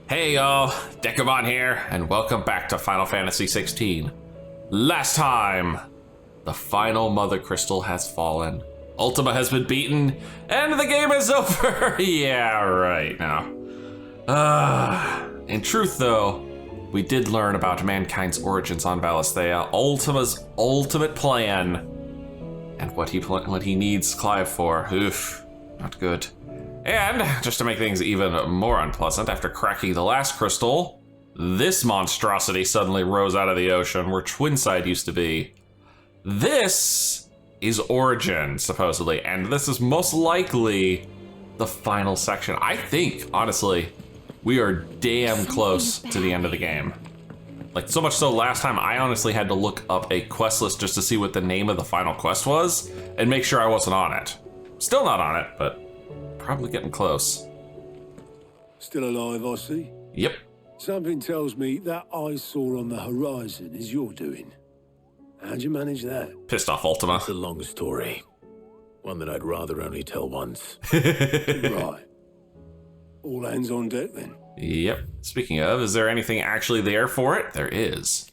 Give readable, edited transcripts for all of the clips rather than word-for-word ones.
Hey y'all, Dekumon here, and welcome back to Final Fantasy XVI. Last time, the final Mother Crystal has fallen. Ultima has been beaten, and the game is over! Yeah, right now. In truth though, we did learn about mankind's origins on Valisthea, Ultima's ultimate plan, and what he needs Clive for. Oof, not good. And, just to make things even more unpleasant, after cracking the last crystal, this monstrosity suddenly rose out of the ocean where Twinside used to be. This is Origin, supposedly, and this is most likely the final section. I think, honestly, we are damn close to the end of the game. Like, so much so last time I honestly had to look up a quest list just to see what the name of the final quest was and make sure I wasn't on it. Still not on it, but probably getting close. Still alive, I see. Yep. Something tells me that eyesore on the horizon is your doing. How'd you manage that? Pissed off Ultima. It's a long story. One that I'd rather only tell once. Right. All hands on deck then. Yep. Speaking of, is there anything actually there for it? There is.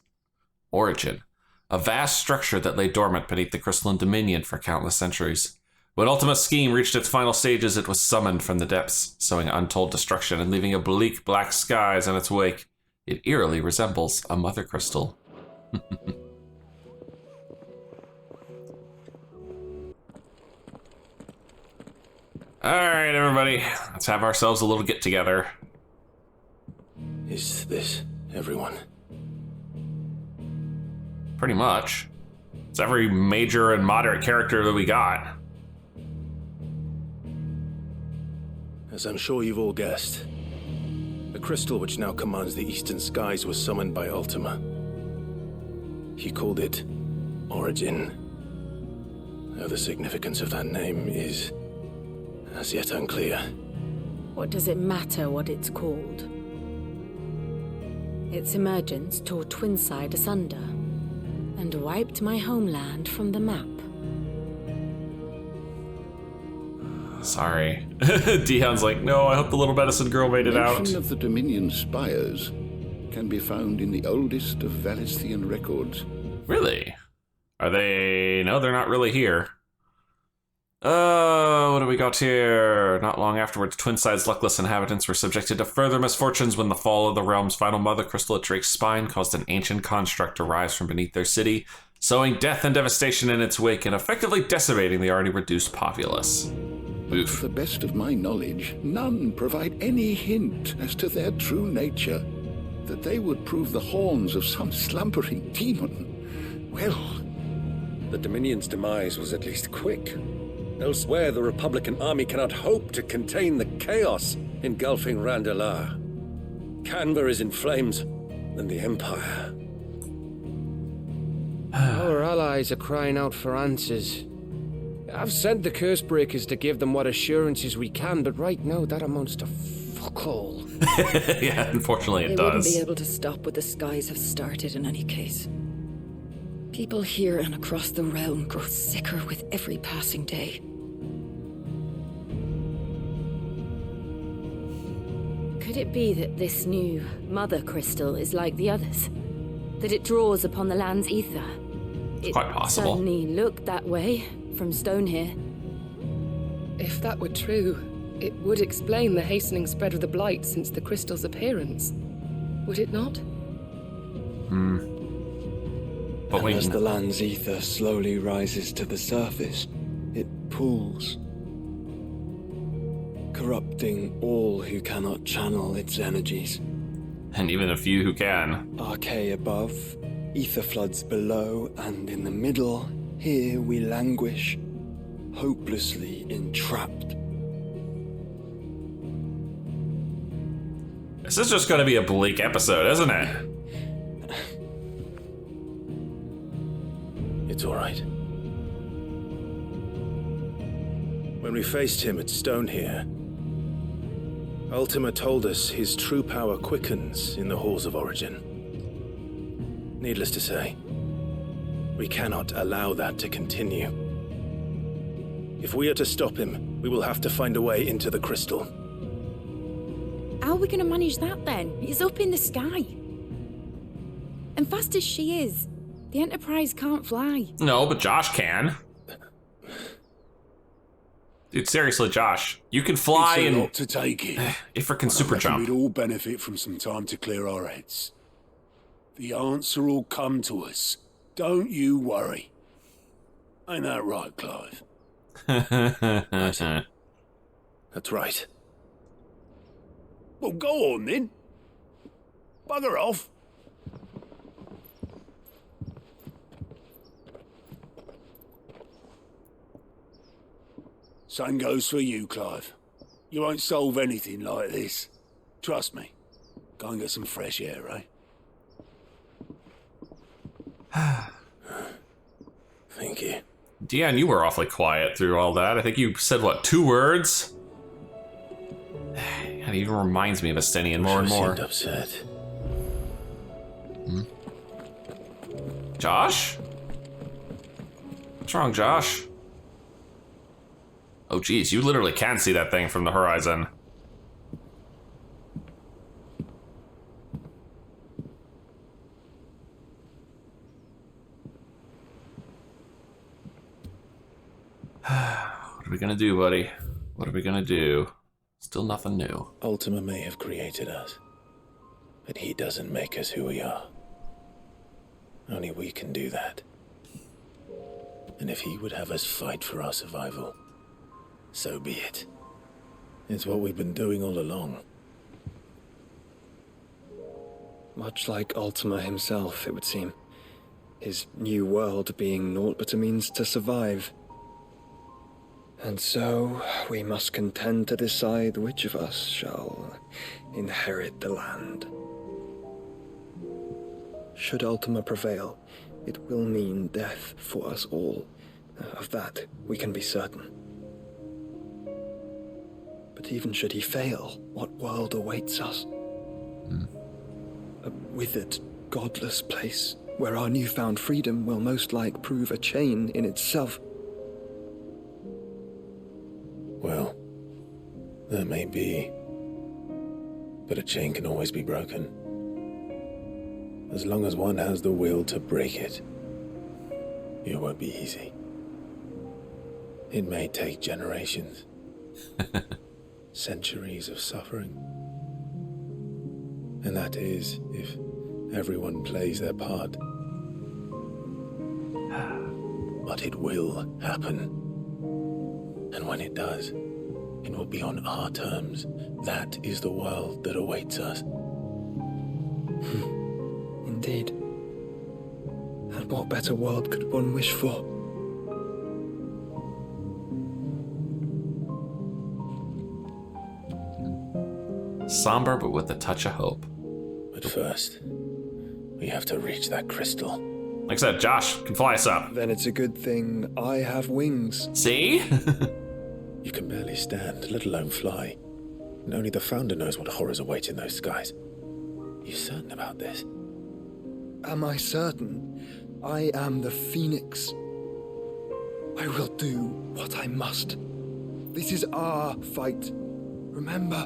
Origin. A vast structure that lay dormant beneath the crystalline dominion for countless centuries. When Ultima's scheme reached its final stages, it was summoned from the depths, sowing untold destruction and leaving oblique black skies in its wake. It eerily resembles a mother crystal. Alright, everybody. Let's have ourselves a little get-together. Is this everyone? Pretty much. It's every major and moderate character that we got. As I'm sure you've all guessed, the crystal which now commands the eastern skies was summoned by Ultima. He called it Origin. Though the significance of that name is as yet unclear. What does it matter what it's called? Its emergence tore Twinside asunder and wiped my homeland from the map. Sorry. Dion's like, no, I hope the little medicine girl made it out. Mention of the Dominion spires can be found in the oldest of Valisthean records. Really? Are they... No, they're not really here. What do we got here? Not long afterwards, Twinside's luckless inhabitants were subjected to further misfortunes when the fall of the realm's final mother crystal at Drake's spine caused an ancient construct to rise from beneath their city, sowing death and devastation in its wake and effectively decimating the already reduced populace. Oof. To the best of my knowledge, none provide any hint as to their true nature. That they would prove the horns of some slumbering demon. Well, the Dominion's demise was at least quick. Elsewhere, the Republican army cannot hope to contain the chaos engulfing Randalar. Canva is in flames, and the Empire. Our allies are crying out for answers. I've sent the curse breakers to give them what assurances we can, but right now that amounts to fuck all. Yeah, unfortunately it They does. wouldn't be able to stop what the skies have started in any case. People here and across the realm grow sicker with every passing day. Could it be that this new mother crystal is like the others? That it draws upon the land's ether? It's quite possible. It certainly looked that way from stone here. If that were true, it would explain the hastening spread of the blight since the crystal's appearance. Would it not? But and as the land's ether slowly rises to the surface, it pools, corrupting all who cannot channel its energies. And even a few who can. Archay above, ether floods below, and in the middle, here we languish, hopelessly entrapped. This is just going to be a bleak episode, isn't it? It's all right. When we faced him at Stone here, Ultima told us his true power quickens in the halls of Origin. Needless to say, we cannot allow that to continue. If we are to stop him, we will have to find a way into the crystal. How are we going to manage that then? It's up in the sky. And fast as she is, the Enterprise can't fly. No, but Josh can. Dude, seriously, Josh, you can fly It's a and lot to take in. Ifrit can But I super reckon jump. We'd all benefit from some time to clear our heads. The answer will come to us. Don't you worry. Ain't that right, Clive? That's right. Well, go on then. Bugger off. Same goes for you, Clive. You won't solve anything like this. Trust me. Go and get some fresh air, eh? Thank you. Deanne, you were awfully quiet through all that. I think you said, what, 2 words? It even reminds me of Estinian more and more. Seemed upset. Josh? What's wrong, Josh? Oh, geez, you literally can see that thing from the horizon. What are we gonna do, buddy? What are we gonna do? Still nothing new. Ultima may have created us, but he doesn't make us who we are. Only we can do that. And if he would have us fight for our survival, so be it. It's what we've been doing all along. Much like Ultima himself, it would seem. His new world being naught but a means to survive. And so, we must contend to decide which of us shall inherit the land. Should Ultima prevail, it will mean death for us all. Of that, we can be certain. But even should he fail, what world awaits us? A withered, godless place, where our newfound freedom will most like prove a chain in itself. Well, that may be, but a chain can always be broken. As long as one has the will to break it, it won't be easy. It may take generations, centuries of suffering. And that is if everyone plays their part. But it will happen. And when it does, it will be on our terms. That is the world that awaits us. Indeed. And what better world could one wish for? Somber, but with a touch of hope. But first, we have to reach that crystal. Like I said, Josh can fly us up. Then it's a good thing I have wings. See? You can barely stand, let alone fly. And only the Founder knows what horrors await in those skies. You certain about this? Am I certain? I am the Phoenix. I will do what I must. This is our fight. Remember?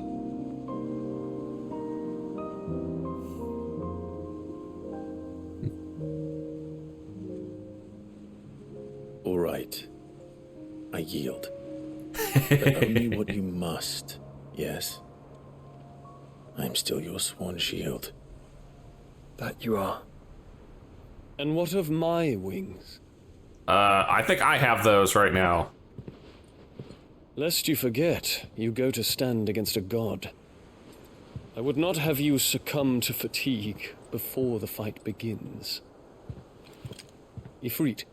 All right. I yield. But only what you must, yes? I'm still your sworn shield. That you are. And what of my wings? I think I have those right now. Lest you forget, you go to stand against a god. I would not have you succumb to fatigue before the fight begins. Ifrit,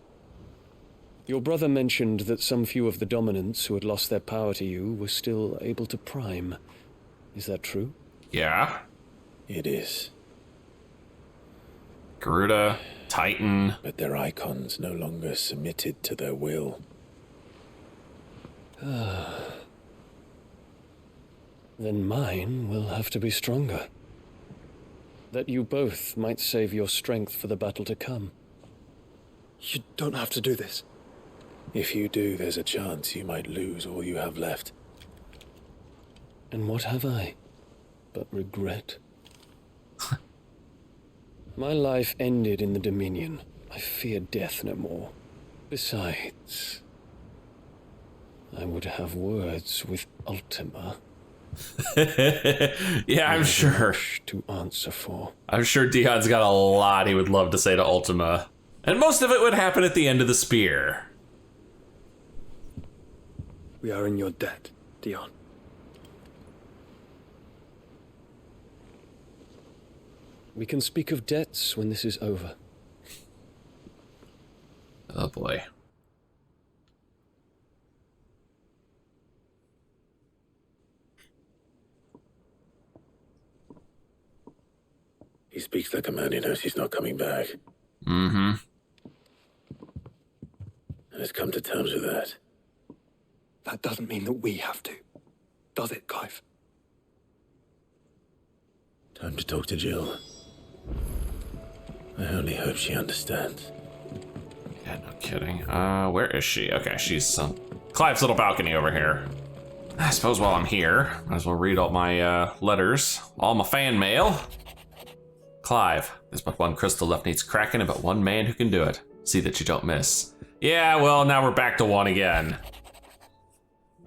your brother mentioned that some few of the dominants who had lost their power to you were still able to prime. Is that true? Yeah. It is. Garuda, Titan. But their Eikons no longer submitted to their will. Then mine will have to be stronger. That you both might save your strength for the battle to come. You don't have to do this. If you do, there's a chance you might lose all you have left. And what have I? but regret. My life ended in the Dominion. I fear death no more. Besides, I would have words with Ultima. Yeah, I'm sure. To answer for. I'm sure Dion's got a lot he would love to say to Ultima. And most of it would happen at the end of the spear. We are in your debt, Dion. We can speak of debts when this is over. Oh boy. He speaks like a man who knows he's not coming back. Mm-hmm. And has come to terms with that. That doesn't mean that we have to, does it, Clive? Time to talk to Jill. I only hope she understands. Yeah, no kidding. Where is she? Okay, she's Clive's little balcony over here. I suppose while I'm here, might as well read all my letters, all my fan mail. Clive, there's but one crystal left needs cracking and but one man who can do it. See that you don't miss. Yeah, well, now we're back to one again.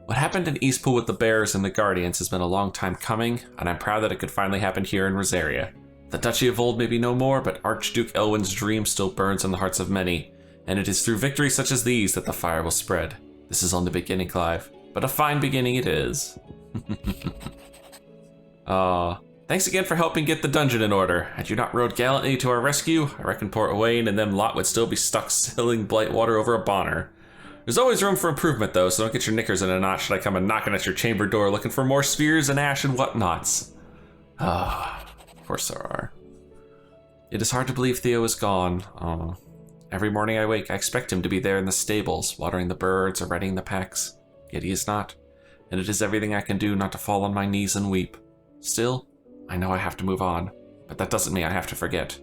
What happened in Eastpool with the Bears and the Guardians has been a long time coming, and I'm proud that it could finally happen here in Rosaria. The Duchy of old may be no more, but Archduke Elwin's dream still burns in the hearts of many, and it is through victories such as these that the fire will spread. This is only the beginning, Clive, but a fine beginning it is. Thanks again for helping get the dungeon in order. Had you not rode gallantly to our rescue, I reckon poor Owain and them lot would still be stuck sailing Blightwater over a bonner. There's always room for improvement though, so don't get your knickers in a knot should I come a knocking at your chamber door looking for more spheres and ash and whatnots. Of course there are. It is hard to believe Theo is gone. Every morning I wake, I expect him to be there in the stables, watering the birds or readying the packs. Yet he is not, and it is everything I can do not to fall on my knees and weep. Still, I know I have to move on, but that doesn't mean I have to forget.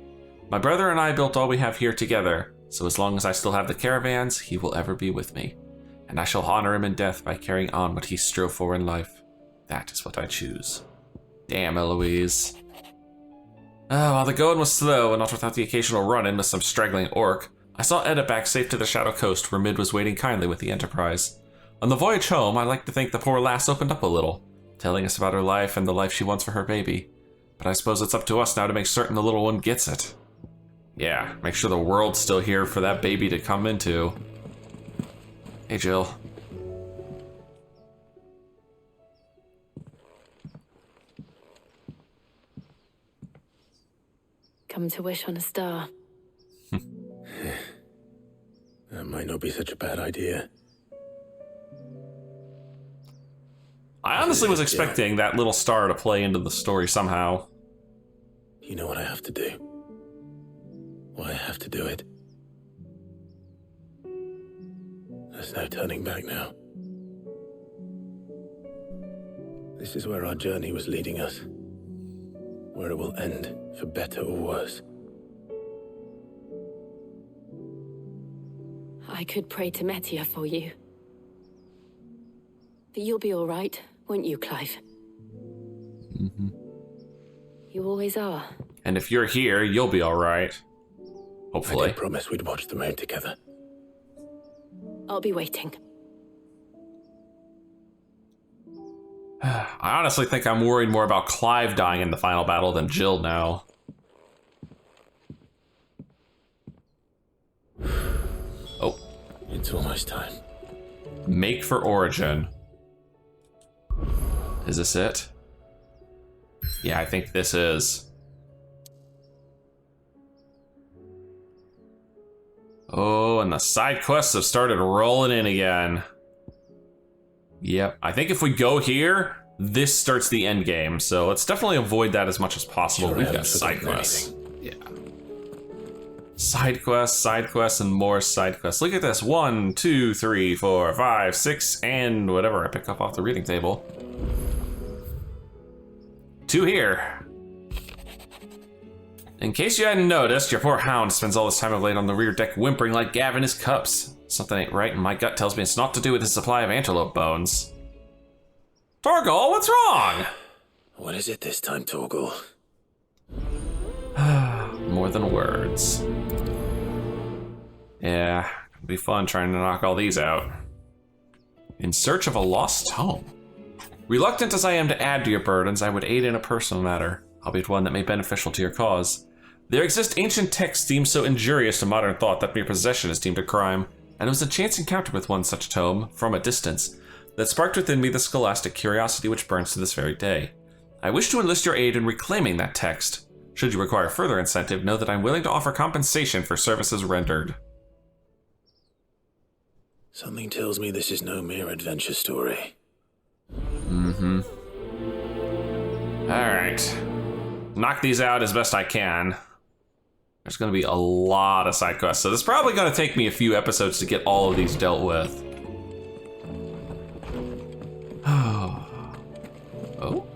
My brother and I built all we have here together, so as long as I still have the caravans, he will ever be with me. And I shall honor him in death by carrying on what he strove for in life. That is what I choose. Damn, Eloise. While the going was slow, and not without the occasional run-in with some straggling orc, I saw Edda back safe to the Shadow Coast where Mid was waiting kindly with the Enterprise. On the voyage home, I like to think the poor lass opened up a little, telling us about her life and the life she wants for her baby. But I suppose it's up to us now to make certain the little one gets it. Yeah, make sure the world's still here for that baby to come into. Hey, Jill. Come to wish on a star. That might not be such a bad idea. I honestly was expecting that little star to play into the story somehow. You know what I have to do? Why I have to do it? There's no turning back now. This is where our journey was leading us. Where it will end, for better or worse. I could pray to Metia for you. But you'll be all right, won't you, Clive? Mm-hmm. You always are. And if you're here, you'll be all right. Hopefully. I did promise we'd watch the moon together. I'll be waiting. I honestly think I'm worried more about Clive dying in the final battle than Jill now. Oh. It's almost time. Make for Origin. Is this it? Yeah, I think this is. Oh, and the side quests have started rolling in again. Yep, I think if we go here, this starts the end game, so let's definitely avoid that as much as possible. Sure, we've got side quests. Yeah. Side quests, and more side quests. Look at this. 1, 2, 3, 4, 5, 6, and whatever I pick up off the reading table. 2 here. In case you hadn't noticed, your poor hound spends all this time of late on the rear deck whimpering like Gav in his cups. Something ain't right, and my gut tells me it's not to do with his supply of antelope bones. Torgal, what's wrong? What is it this time, Torgal? More than words. Yeah, it'll be fun trying to knock all these out. In search of a lost tome. Reluctant as I am to add to your burdens, I would aid in a personal matter, albeit one that may be beneficial to your cause. There exist ancient texts deemed so injurious to modern thought that mere possession is deemed a crime, and it was a chance encounter with one such tome, from a distance, that sparked within me the scholastic curiosity which burns to this very day. I wish to enlist your aid in reclaiming that text. Should you require further incentive, know that I'm willing to offer compensation for services rendered. Something tells me this is no mere adventure story. Mm-hmm. Alright. Knock these out as best I can. There's going to be a lot of side quests, so this is probably going to take me a few episodes to get all of these dealt with. Oh?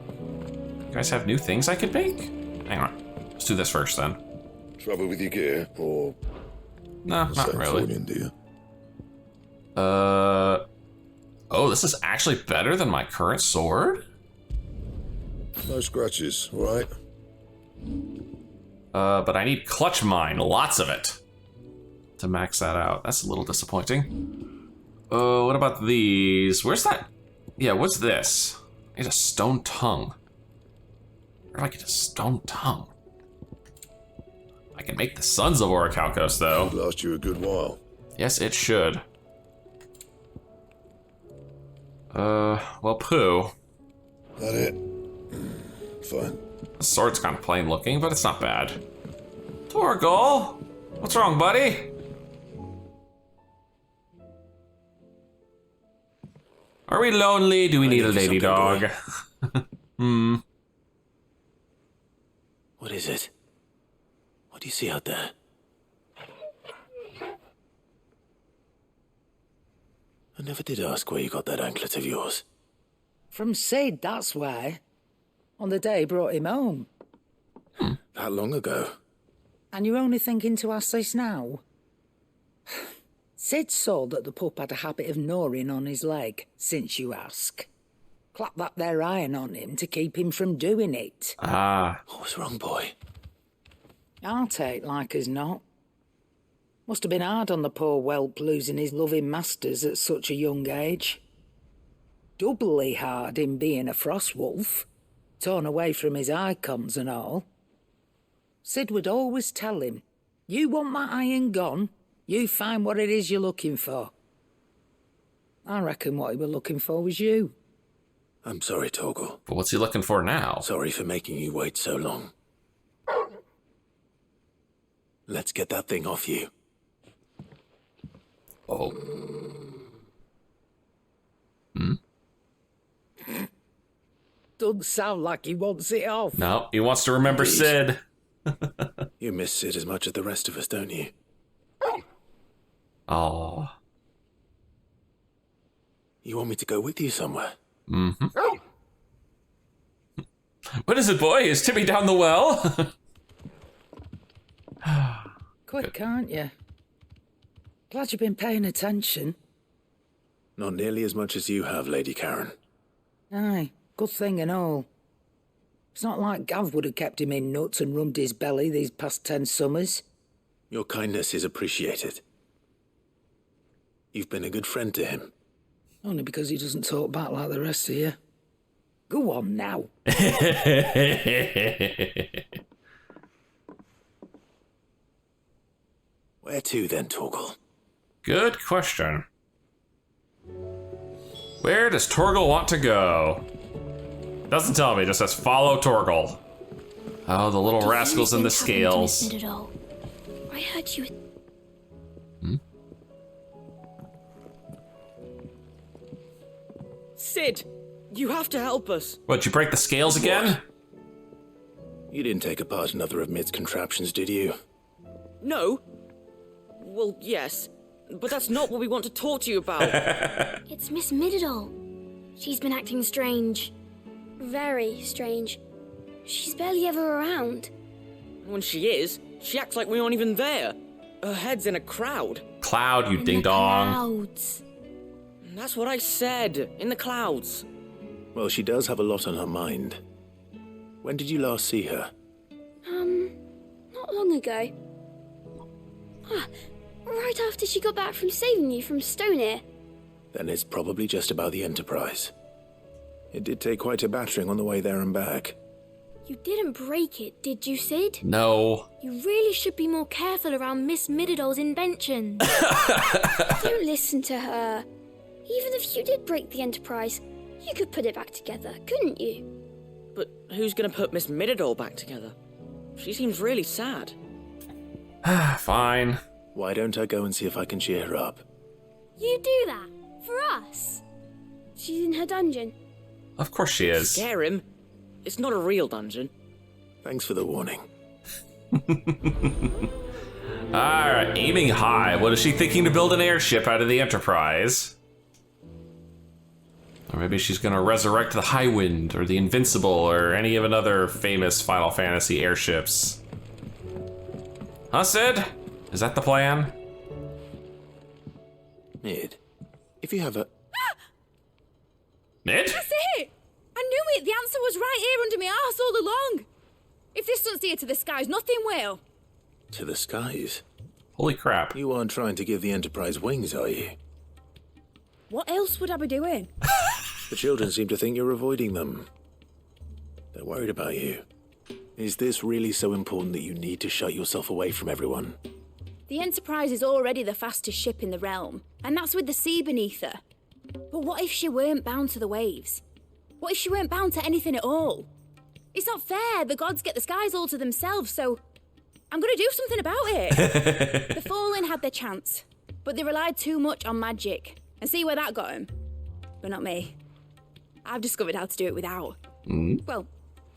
You guys have new things I could make? Hang on. Let's do this first, then. Trouble with your gear, or... No, not really. Do you? Oh, this is actually better than my current sword? No scratches, right? But I need clutch mine, lots of it, to max that out. That's a little disappointing. What about these? Where's that? Yeah, what's this? I need a stone tongue. Where do I get a stone tongue? I can make the Sons of Orichalcos, though. Should last you a good while. Yes, it should. Well, poo. That it? Fine. The sword's kind of plain looking, but it's not bad. Torgal! What's wrong, buddy? Are we lonely? Do we need a lady dog? What is it? What do you see out there? I never did ask where you got that anklet of yours. From Sid, that's why. On the day he brought him home. That long ago? And you're only thinking to ask this now? Sid saw that the pup had a habit of gnawing on his leg, since you ask. Clap that there iron on him to keep him from doing it. Ah. What was wrong, boy? I'll take like as not. Must have been hard on the poor whelp losing his loving masters at such a young age. Doubly hard in being a frost wolf, torn away from his Eikons and all. Sid would always tell him, you want that iron gone, you find what it is you're looking for. I reckon what he were looking for was you. I'm sorry, Torgal. But what's he looking for now? Sorry for making you wait so long. Let's get that thing off you. Oh. Doesn't sound like he wants it off. No, he wants to remember Please. Sid. You miss Sid as much as the rest of us, don't you? Oh. You want me to go with you somewhere? Mm-hmm. What is it, boy? Is Timmy down the well? Quick, aren't you? Glad you've been paying attention. Not nearly as much as you have, Lady Karen. Aye, good thing and all. It's not like Gav would have kept him in nuts and rubbed his belly these past 10 summers. Your kindness is appreciated. You've been a good friend to him. Only because he doesn't talk back like the rest of you. Go on now. Where to then, Torgal? Good question. Where does Torgal want to go? Doesn't tell me, just says follow Torgal. Oh, the little rascals in the scales. I heard you. Sid, you have to help us. What, you break the scales again? You didn't take apart another of Mid's contraptions, did you? No. Well, yes. But that's not what we want to talk to you about. It's Miss Mididol. She's been acting strange. Very strange. She's barely ever around. When she is, she acts like we aren't even there. Her head's in a crowd. Cloud, you ding-dong. Clouds. That's what I said. In the clouds. Well, she does have a lot on her mind. When did you last see her? Not long ago. Right after she got back from saving you from Stonehenge. Then it's probably just about the Enterprise. It did take quite a battering on the way there and back. You didn't break it, did you, Sid? No. You really should be more careful around Miss Mididol's inventions. Don't listen to her. Even if you did break the Enterprise, you could put it back together, couldn't you? But who's gonna put Miss Mididol back together? She seems really sad. Fine. Why don't I go and see if I can cheer her up? You do that? For us? She's in her dungeon. Of course she is. Scare him. It's not a real dungeon. Thanks for the warning. Alright, aiming high. What is she thinking to build an airship out of the Enterprise? Or maybe she's gonna resurrect the Highwind, or the Invincible, or any of another famous Final Fantasy airships. Huh, Sid? Is that the plan? Mid, if you have a... Mid? That's it! I knew it! The answer was right here under my arse all along! If this doesn't steer to the skies, nothing will. To the skies? Holy crap. You aren't trying to give the Enterprise wings, are you? What else would I be doing? The children seem to think you're avoiding them. They're worried about you. Is this really so important that you need to shut yourself away from everyone? The Enterprise is already the fastest ship in the realm, and that's with the sea beneath her. But what if she weren't bound to the waves? What if she weren't bound to anything at all? It's not fair. The gods get the skies all to themselves, so I'm going to do something about it. The Fallen had their chance, but they relied too much on magic. And see where that got them? But not me. I've discovered how to do it without. Well,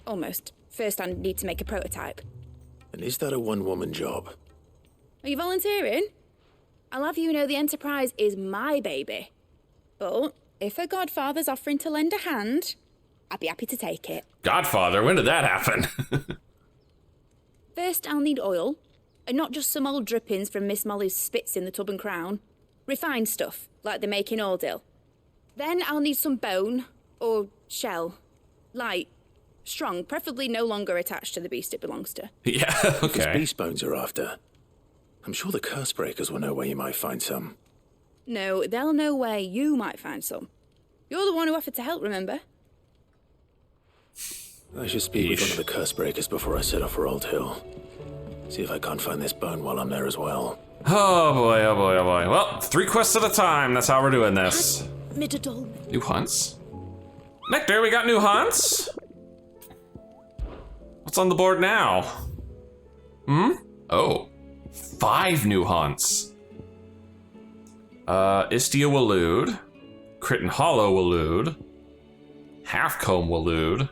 almost. First I need to make a prototype. And is that a one-woman job? Are you volunteering? I'll have you know the Enterprise is my baby. But if her godfather's offering to lend a hand, I'd be happy to take it. Godfather? When did that happen? First, I'll need oil, and not just some old drippings from Miss Molly's spits in the tub and crown. Refined stuff, like they make in Ordil. Then I'll need some bone, or shell. Light, strong, preferably no longer attached to the beast it belongs to. Yeah, okay. If beast bones are after, I'm sure the curse breakers will know where you might find some. No, they'll know where you might find some. You're the one who offered to help, remember? I should speak with one of the curse breakers before I set off for Old Hill. See if I can't find this bone while I'm there as well. Oh boy, oh boy, oh boy. Well, 3 quests at a time. That's how we're doing this. Mididol. New hunts? Nectar, we got new hunts? What's on the board now? Oh. 5 new hunts. Istia Walood. Crichton Hollow Walood. Halfcomb Walood.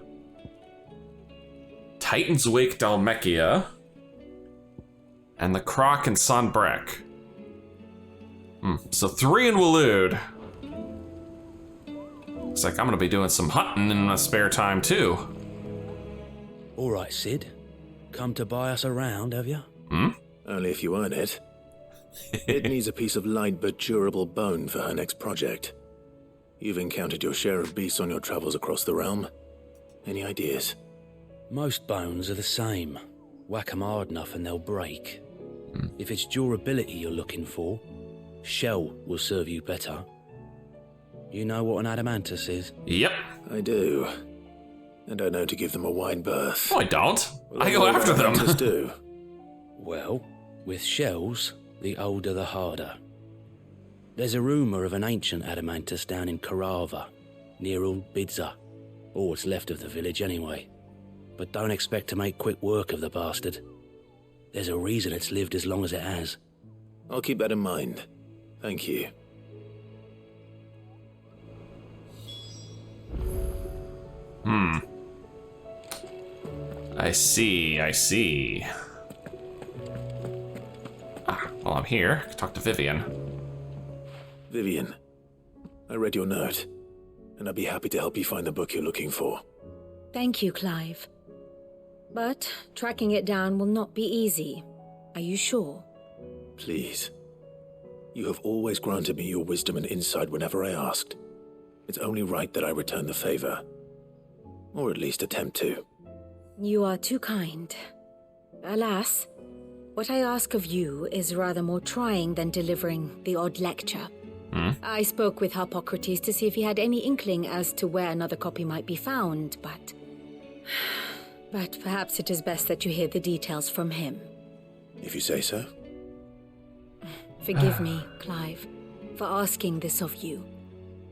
Titan's Wake Dalmekia. And the Croc and Sunbreck. So 3 in Walood. Looks like I'm gonna be doing some hunting in my spare time too. All right, Sid. Come to buy us around, have you? Only if you earn it. It needs a piece of light but durable bone for her next project. You've encountered your share of beasts on your travels across the realm. Any ideas? Most bones are the same. Whack 'em hard enough and they'll break. If it's durability you're looking for, shell will serve you better. You know what an adamantus is? Yep. I do. And I know to give them a wide berth. No, I don't. Well, I go after them. do. Well, with shells, the older the harder. There's a rumour of an ancient adamantus down in Karava, near Old Bidza. Or what's left of the village anyway. But don't expect to make quick work of the bastard. There's a reason it's lived as long as it has. I'll keep that in mind. Thank you. I see. Well, I'm here. I can talk to Vivian. Vivian, I read your note, and I'd be happy to help you find the book you're looking for. Thank you, Clive. But tracking it down will not be easy. Are you sure? Please. You have always granted me your wisdom and insight whenever I asked. It's only right that I return the favor. Or at least attempt to. You are too kind. Alas, what I ask of you is rather more trying than delivering the odd lecture. I spoke with Harpocrates to see if he had any inkling as to where another copy might be found, but perhaps it is best that you hear the details from him. If you say so. Forgive me, Clive, for asking this of you.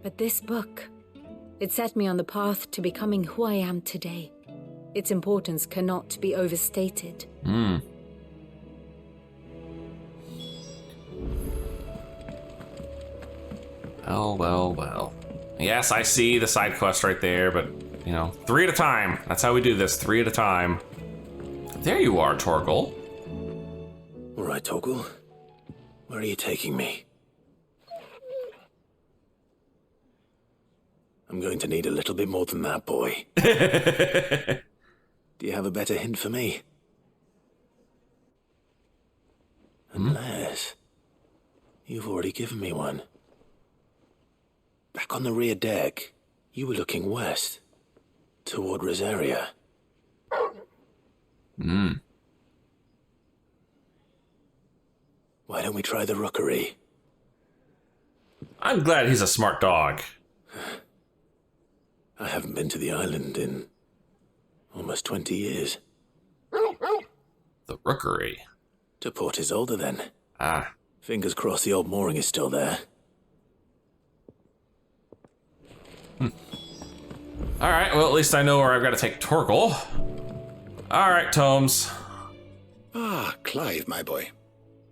But this book, it set me on the path to becoming who I am today. Its importance cannot be overstated. Well. Yes, I see the side quest right there, but, 3 at a time. That's how we do this, 3 at a time. There you are, Torgal. All right, Torgal. Where are you taking me? I'm going to need a little bit more than that, boy. Do you have a better hint for me? Unless you've already given me one. Back on the rear deck, you were looking west, toward Rosaria. Why don't we try the rookery? I'm glad he's a smart dog. I haven't been to the island in almost 20 years. The rookery? To Port Isolde, then. Ah. Fingers crossed the old mooring is still there. Alright, well, at least I know where I've got to take Torgal. Alright, Tomes. Ah, Clive, my boy.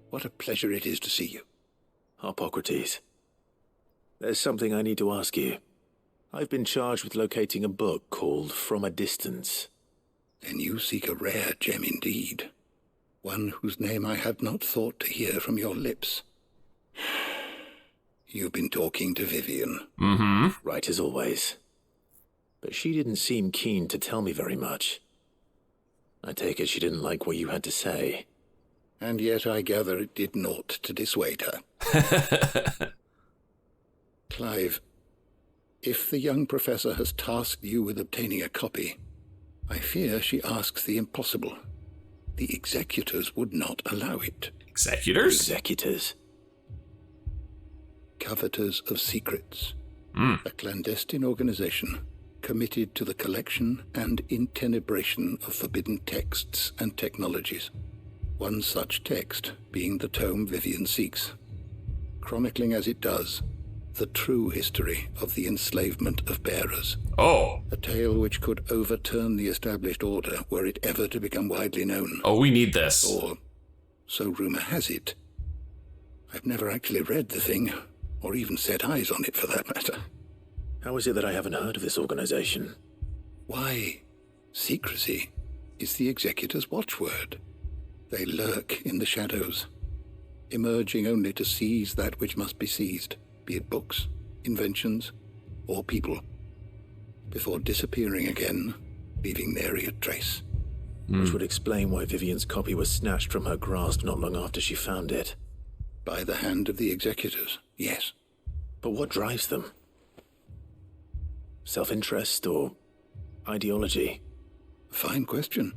What a pleasure it is to see you. Harpocrates, there's something I need to ask you. I've been charged with locating a book called From a Distance. Then you seek a rare gem indeed. One whose name I had not thought to hear from your lips. You've been talking to Vivian. Right as always. But she didn't seem keen to tell me very much. I take it she didn't like what you had to say. And yet I gather it did naught to dissuade her. Clive, if the young professor has tasked you with obtaining a copy, I fear she asks the impossible. The executors would not allow it. Executors? Executors. Coveters of Secrets. A clandestine organization committed to the collection and intenebration of forbidden texts and technologies. One such text being the tome Vivian seeks, chronicling as it does the true history of the enslavement of bearers. Oh. A tale which could overturn the established order were it ever to become widely known. Oh, we need this. Or, so rumor has it. I've never actually read the thing, or even set eyes on it for that matter. How is it that I haven't heard of this organization? Why, secrecy is the executor's watchword. They lurk in the shadows, emerging only to seize that which must be seized, be it books, inventions, or people, before disappearing again, leaving nary a trace. Which would explain why Vivian's copy was snatched from her grasp not long after she found it. By the hand of the executors, yes. But what drives them? Self-interest or ideology? Fine question.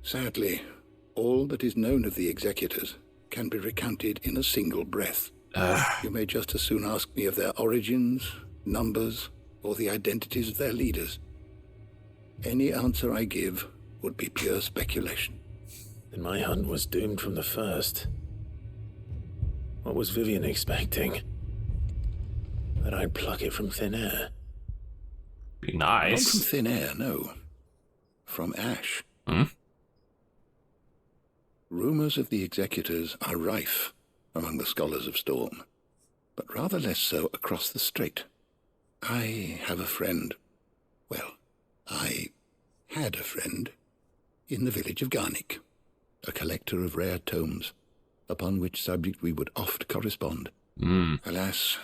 Sadly, all that is known of the executors can be recounted in a single breath. You may just as soon ask me of their origins, numbers, or the identities of their leaders. Any answer I give would be pure speculation. Then my hunt was doomed from the first. What was Vivian expecting? That I'd pluck it from thin air? Be nice. Not from thin air, no. From ash. Rumors of the executors are rife among the scholars of Storm, but rather less so across the strait. I have a friend. Well, I had a friend in the village of Garnick, a collector of rare tomes, upon which subject we would oft correspond. Alas,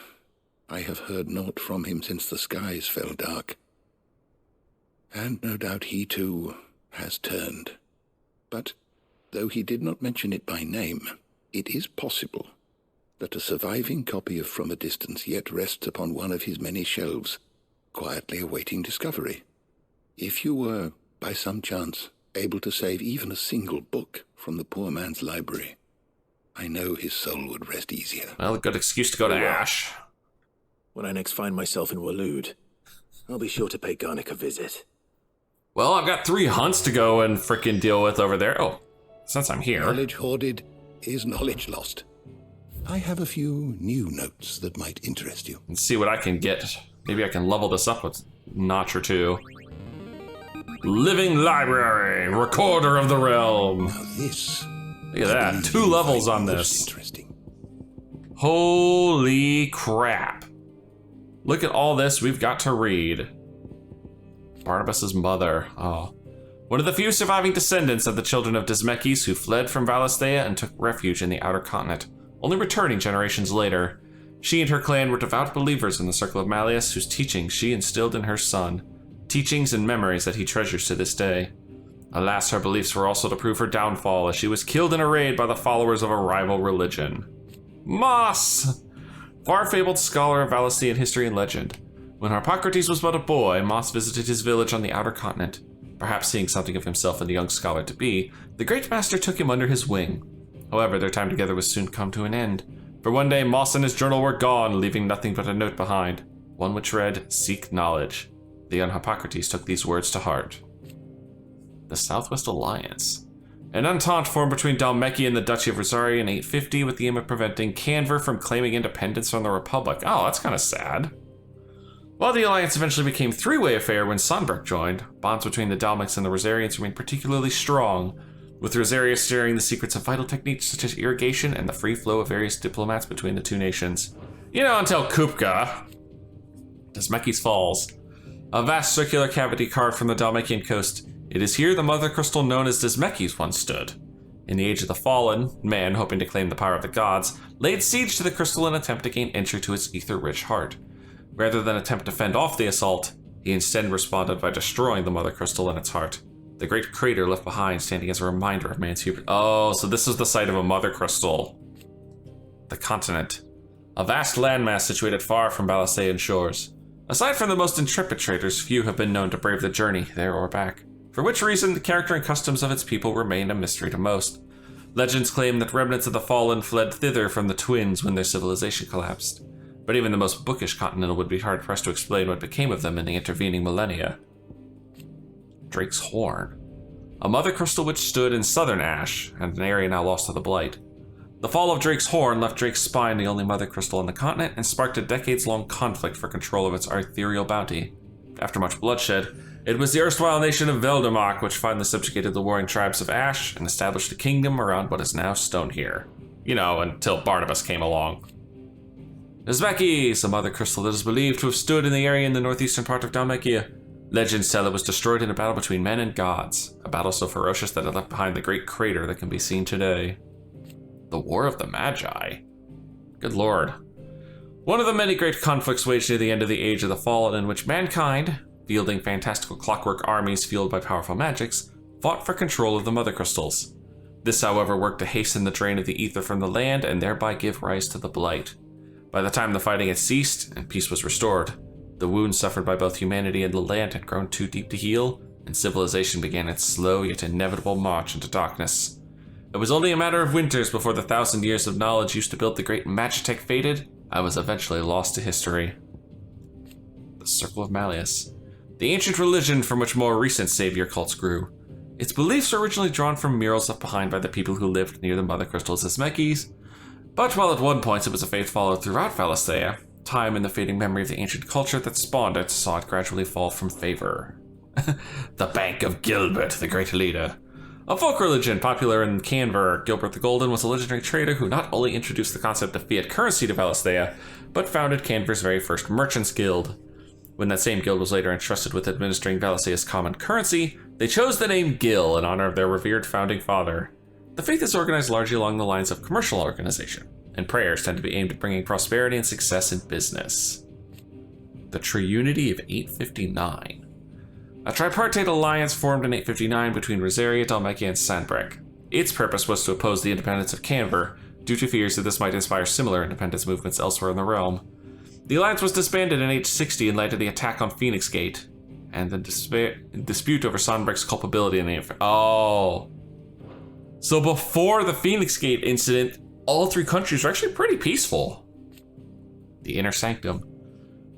I have heard naught from him since the skies fell dark. And no doubt he, too, has turned. But, though he did not mention it by name, it is possible that a surviving copy of From a Distance yet rests upon one of his many shelves, quietly awaiting discovery. If you were, by some chance, able to save even a single book from the poor man's library, I know his soul would rest easier. Well, a good excuse to go to Ash. When I next find myself in Waloed, I'll be sure to pay Garnick a visit. Well, I've got 3 hunts to go and frickin' deal with over there. Oh, since I'm here. Knowledge hoarded is knowledge lost. I have a few new notes that might interest you. Let's see what I can get. Maybe I can level this up with a notch or 2. Living Library, Recorder of the Realm. Now this... Look at that, 2 levels on this. Interesting. Holy crap. Look at all this we've got to read. Barnabas's mother. Oh. One of the few surviving descendants of the children of Dismekis who fled from Valisthea and took refuge in the outer continent, only returning generations later. She and her clan were devout believers in the Circle of Malleus, whose teachings she instilled in her son. Teachings and memories that he treasures to this day. Alas, her beliefs were also to prove her downfall, as she was killed in a raid by the followers of a rival religion. Moss! Far-fabled scholar of Valisthean history and legend. When Harpocrates was but a boy, Moss visited his village on the outer continent. Perhaps seeing something of himself in the young scholar-to-be, the great master took him under his wing. However, their time together was soon come to an end. For one day, Moss and his journal were gone, leaving nothing but a note behind. One which read, "Seek knowledge." The young Harpocrates took these words to heart. The Southwest Alliance. An entente formed between Dhalmekia and the Duchy of Rosaria in 850 with the aim of preventing Canver from claiming independence from the Republic. Oh, that's kind of sad. While the alliance eventually became a 3-way affair when Sonberg joined, bonds between the Dhalmics and the Rosarians remained particularly strong, with Rosaria sharing the secrets of vital techniques such as irrigation and the free flow of various diplomats between the 2 nations. You know, until Kupka. Dismekis Falls. A vast circular cavity carved from the Dhalmekian coast. It is here the mother crystal known as Dismekis once stood. In the Age of the Fallen, man, hoping to claim the power of the gods, laid siege to the crystal in an attempt to gain entry to its ether-rich heart. Rather than attempt to fend off the assault, he instead responded by destroying the mother crystal in its heart. The great crater left behind standing as a reminder of man's hubris. Oh, so this is the site of a mother crystal. The continent. A vast landmass situated far from Balasaean shores. Aside from the most intrepid traders, few have been known to brave the journey there or back. For which reason, the character and customs of its people remain a mystery to most. Legends claim that remnants of the fallen fled thither from the twins when their civilization collapsed. But even the most bookish continental would be hard-pressed to explain what became of them in the intervening millennia. Drake's Horn. A mother crystal which stood in southern Ash, and an area now lost to the Blight. The fall of Drake's Horn left Drake's Spine the only mother crystal on the continent and sparked a decades-long conflict for control of its ethereal bounty. After much bloodshed, it was the erstwhile nation of Veldemark which finally subjugated the warring tribes of Ash and established a kingdom around what is now Stonehere. You know, until Barnabas came along. Dismekis, a mother crystal that is believed to have stood in the area in the northeastern part of Dhalmekia. Legends tell it was destroyed in a battle between men and gods, a battle so ferocious that it left behind the great crater that can be seen today. The War of the Magi. Good lord. One of the many great conflicts waged near the end of the Age of the Fallen in which mankind, fielding fantastical clockwork armies fueled by powerful magics, fought for control of the mother crystals. This, however, worked to hasten the drain of the ether from the land and thereby give rise to the Blight. By the time the fighting had ceased and peace was restored, the wounds suffered by both humanity and the land had grown too deep to heal, and civilization began its slow yet inevitable march into darkness. It was only a matter of winters before the 1,000 years of knowledge used to build the great Magitech faded, and was eventually lost to history. The Circle of Malleus. The ancient religion from which more recent savior cults grew. Its beliefs were originally drawn from murals left behind by the people who lived near the mother crystals Dismekis, but while at one point it was a faith followed throughout Valisthea, time and the fading memory of the ancient culture that spawned it saw it gradually fall from favor. The Bank of Gilbert, the great leader. A folk religion popular in Canver, Gilbert the Golden was a legendary trader who not only introduced the concept of fiat currency to Valisthea, but founded Canver's very first merchants guild. When that same guild was later entrusted with administering Valisthea's common currency, they chose the name Gil in honor of their revered founding father. The faith is organized largely along the lines of commercial organization, and prayers tend to be aimed at bringing prosperity and success in business. The Triunity of 859. A tripartite alliance formed in 859 between Rosaria, Dhalmekia, and Sanbreque. Its purpose was to oppose the independence of Canver, due to fears that this might inspire similar independence movements elsewhere in the realm. The alliance was disbanded in 860 in light of the attack on Phoenix Gate, and the dispute over Sonnenberg's culpability in the Oh. So before the Phoenix Gate incident, all three countries were actually pretty peaceful. The Inner Sanctum.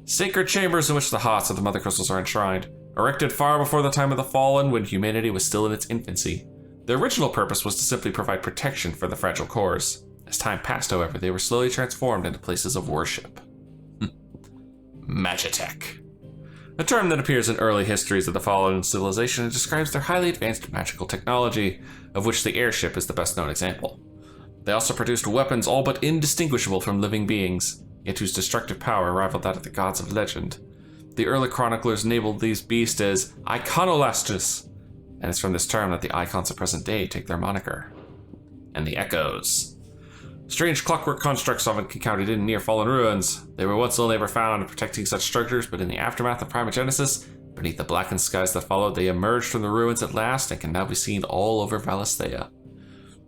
Sacred chambers in which the hearts of the Mother Crystals are enshrined, erected far before the time of the Fallen when humanity was still in its infancy. Their original purpose was to simply provide protection for the fragile cores. As time passed, however, they were slowly transformed into places of worship. Magitech. A term that appears in early histories of the Fallen civilization and describes their highly advanced magical technology, of which the airship is the best known example. They also produced weapons all but indistinguishable from living beings, yet whose destructive power rivaled that of the gods of legend. The early chroniclers labeled these beasts as iconolastus, and it's from this term that the Eikons of present day take their moniker. And the Echoes. Strange clockwork constructs often encountered in near fallen ruins. They were once only ever found protecting such structures, but in the aftermath of Primogenesis, beneath the blackened skies that followed, they emerged from the ruins at last and can now be seen all over Valisthea.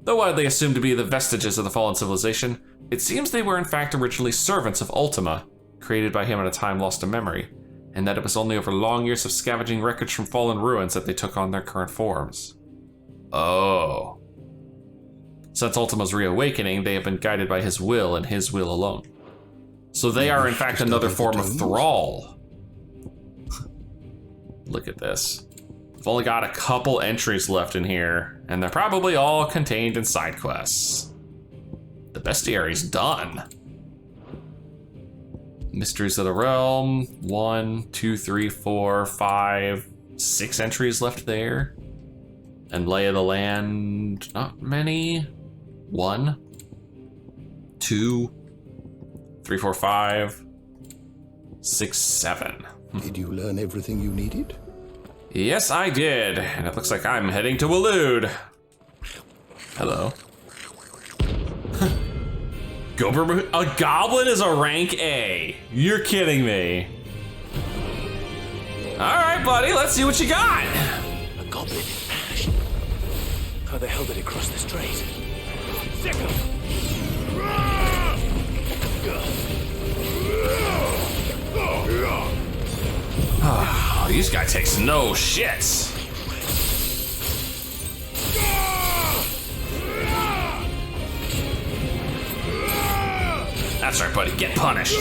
Though widely assumed to be the vestiges of the fallen civilization, it seems they were in fact originally servants of Ultima, created by him at a time lost to memory, and that it was only over long years of scavenging wreckage from fallen ruins that they took on their current forms. Oh. Since Ultima's reawakening, they have been guided by his will and his will alone. So they are in fact another form of thrall. Look at this. We've only got a couple entries left in here, and they're probably all contained in side quests. The bestiary's done. Mysteries of the Realm, 1, 2, 3, 4, 5, 6 entries left there. And Lay of the Land, not many. 1, 2, 3, 4, 5, 6, 7. Did you learn everything you needed? Yes, I did, and it looks like I'm heading to Waloed. Hello. A goblin is a rank A. You're kidding me. All right, buddy, let's see what you got. A goblin in passion. How the hell did it cross the strait? Sick Oh, these guy takes no shits. That's right, buddy. Get punished.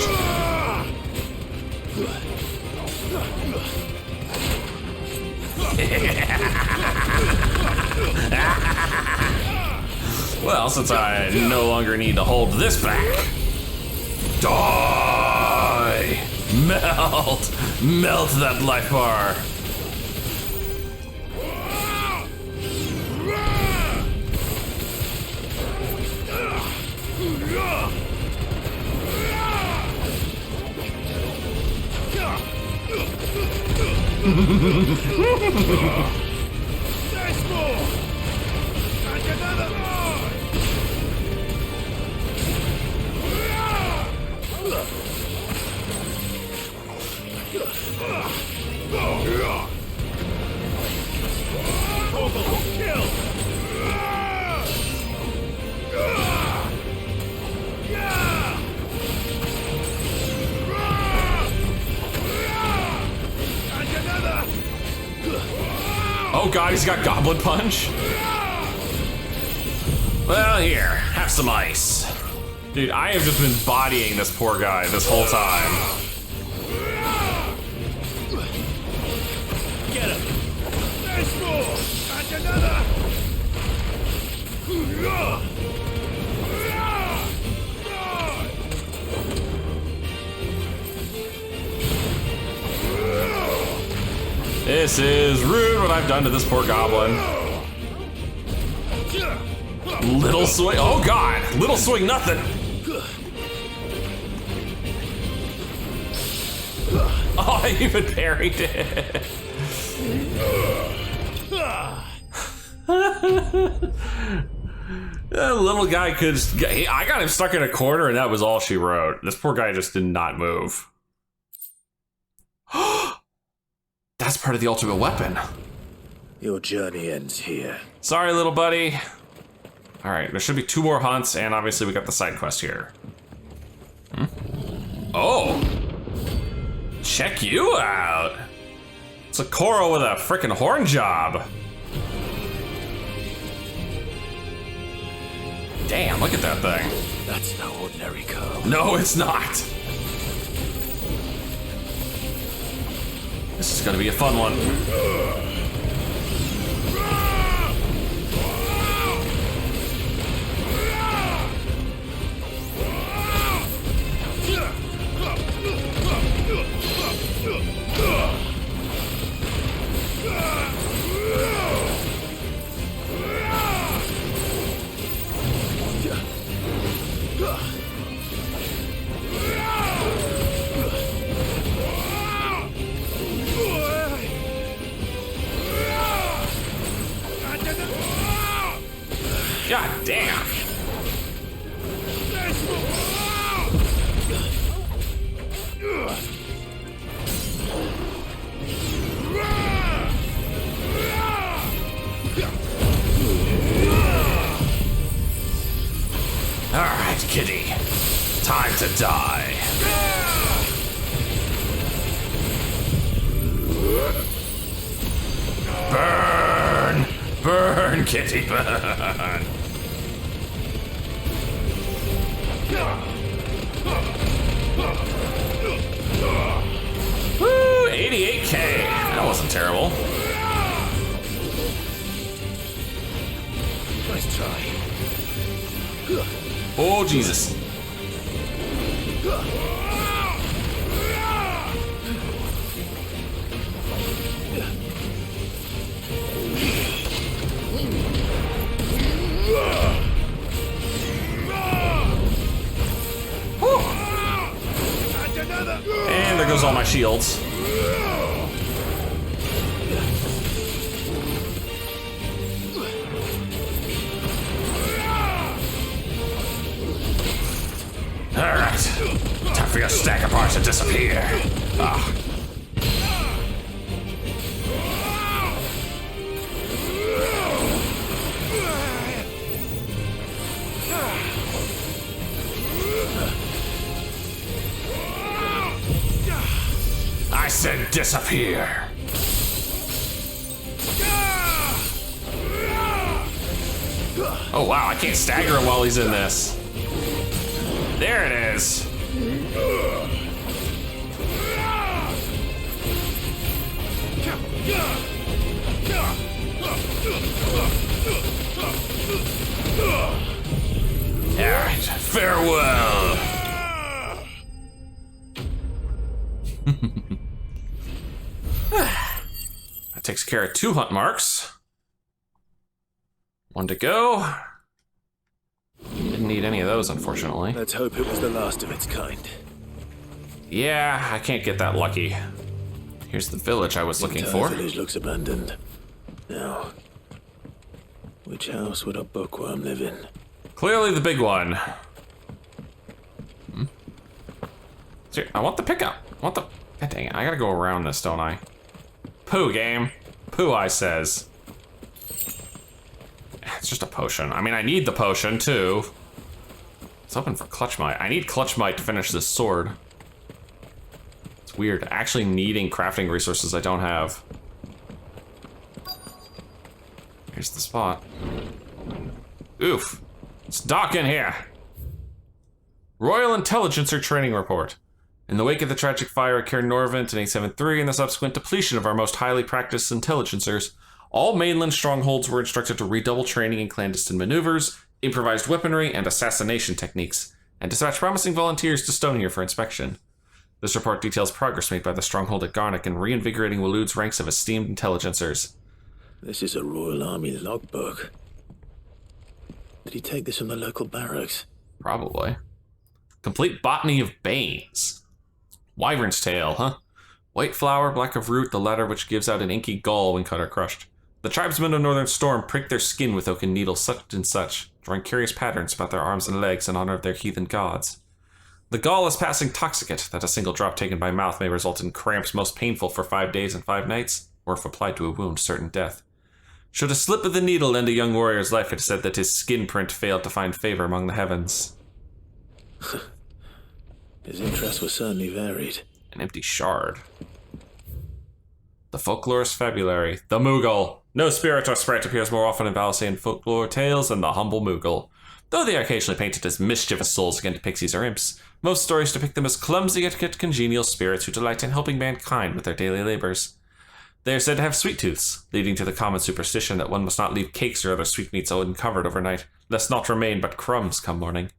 Well, since I no longer need to hold this back. Die! Melt! Melt that life bar! There's more! And another more! Kill! Oh god, he's got Goblin Punch? Well, here, have some ice. Dude, I have just been bodying this poor guy this whole time. Get him! There's more! And another! This is rude what I've done to this poor goblin. Little swing, oh god, little swing nothing. Oh, I even parried it. That little guy could, I got him stuck in a corner and that was all she wrote. This poor guy just did not move. That's part of the ultimate weapon. Your journey ends here. Sorry, little buddy. All right, there should be 2 more hunts, and obviously we got the side quest here. Oh, check you out. It's a Koro with a frickin' horn job. Damn, look at that thing. That's no ordinary curl. No, it's not. This is gonna be a fun one. God damn. All right, kitty. Time to die. Burn! Burn, kitty, burn! Woo! 88K! That wasn't terrible. Nice try. Oh, Jesus. And there goes all my shields. Alright. Time for your stack of parts to disappear. Ah. I said disappear. Oh wow, I can't stagger him while he's in this. There it is. Alright, farewell. That takes care of 2 hunt marks. 1 to go. Didn't need any of those, unfortunately. Let's hope it was the last of its kind. Yeah, I can't get that lucky. Here's the village I was looking for. The village looks abandoned. Now, which house would a bookworm live in? Clearly the big one. See, I want the pickup. I want the... God dang it, I gotta go around this, don't I? Pooh, game. Pooh, I says. It's just a potion. I mean, I need the potion, too. It's open for Clutch Might. I need Clutch Might to finish this sword. It's weird, actually needing crafting resources I don't have. Here's the spot. Oof. It's dark in here. Royal Intelligencer Training Report. In the wake of the tragic fire at Cairn Norvent in 873 and the subsequent depletion of our most highly practiced intelligencers, all mainland strongholds were instructed to redouble training in clandestine maneuvers, improvised weaponry, and assassination techniques, and dispatch promising volunteers to Stonehere for inspection. This report details progress made by the stronghold at Garnock in reinvigorating Waloed's ranks of esteemed intelligencers. This is a Royal Army logbook. Did he take this from the local barracks? Probably. Complete botany of Banes. Wyvern's tail, huh? White flower, black of root, the latter which gives out an inky gall when cut or crushed. The tribesmen of Northern Storm prick their skin with oaken needles such and such, drawing curious patterns about their arms and legs in honor of their heathen gods. The gall is passing toxicate, that a single drop taken by mouth may result in cramps most painful for 5 days and 5 nights, or if applied to a wound, certain death. Should a slip of the needle end a young warrior's life, it is said that his skin print failed to find favor among the heavens. His interests were certainly varied. An empty shard. The folklorist February, the Moogle. No spirit or sprite appears more often in Valasean folklore tales than the humble Moogle. Though they are occasionally painted as mischievous souls akin to pixies or imps, most stories depict them as clumsy yet congenial spirits who delight in helping mankind with their daily labors. They are said to have sweet tooths, leading to the common superstition that one must not leave cakes or other sweetmeats uncovered overnight, lest naught remain but crumbs come morning.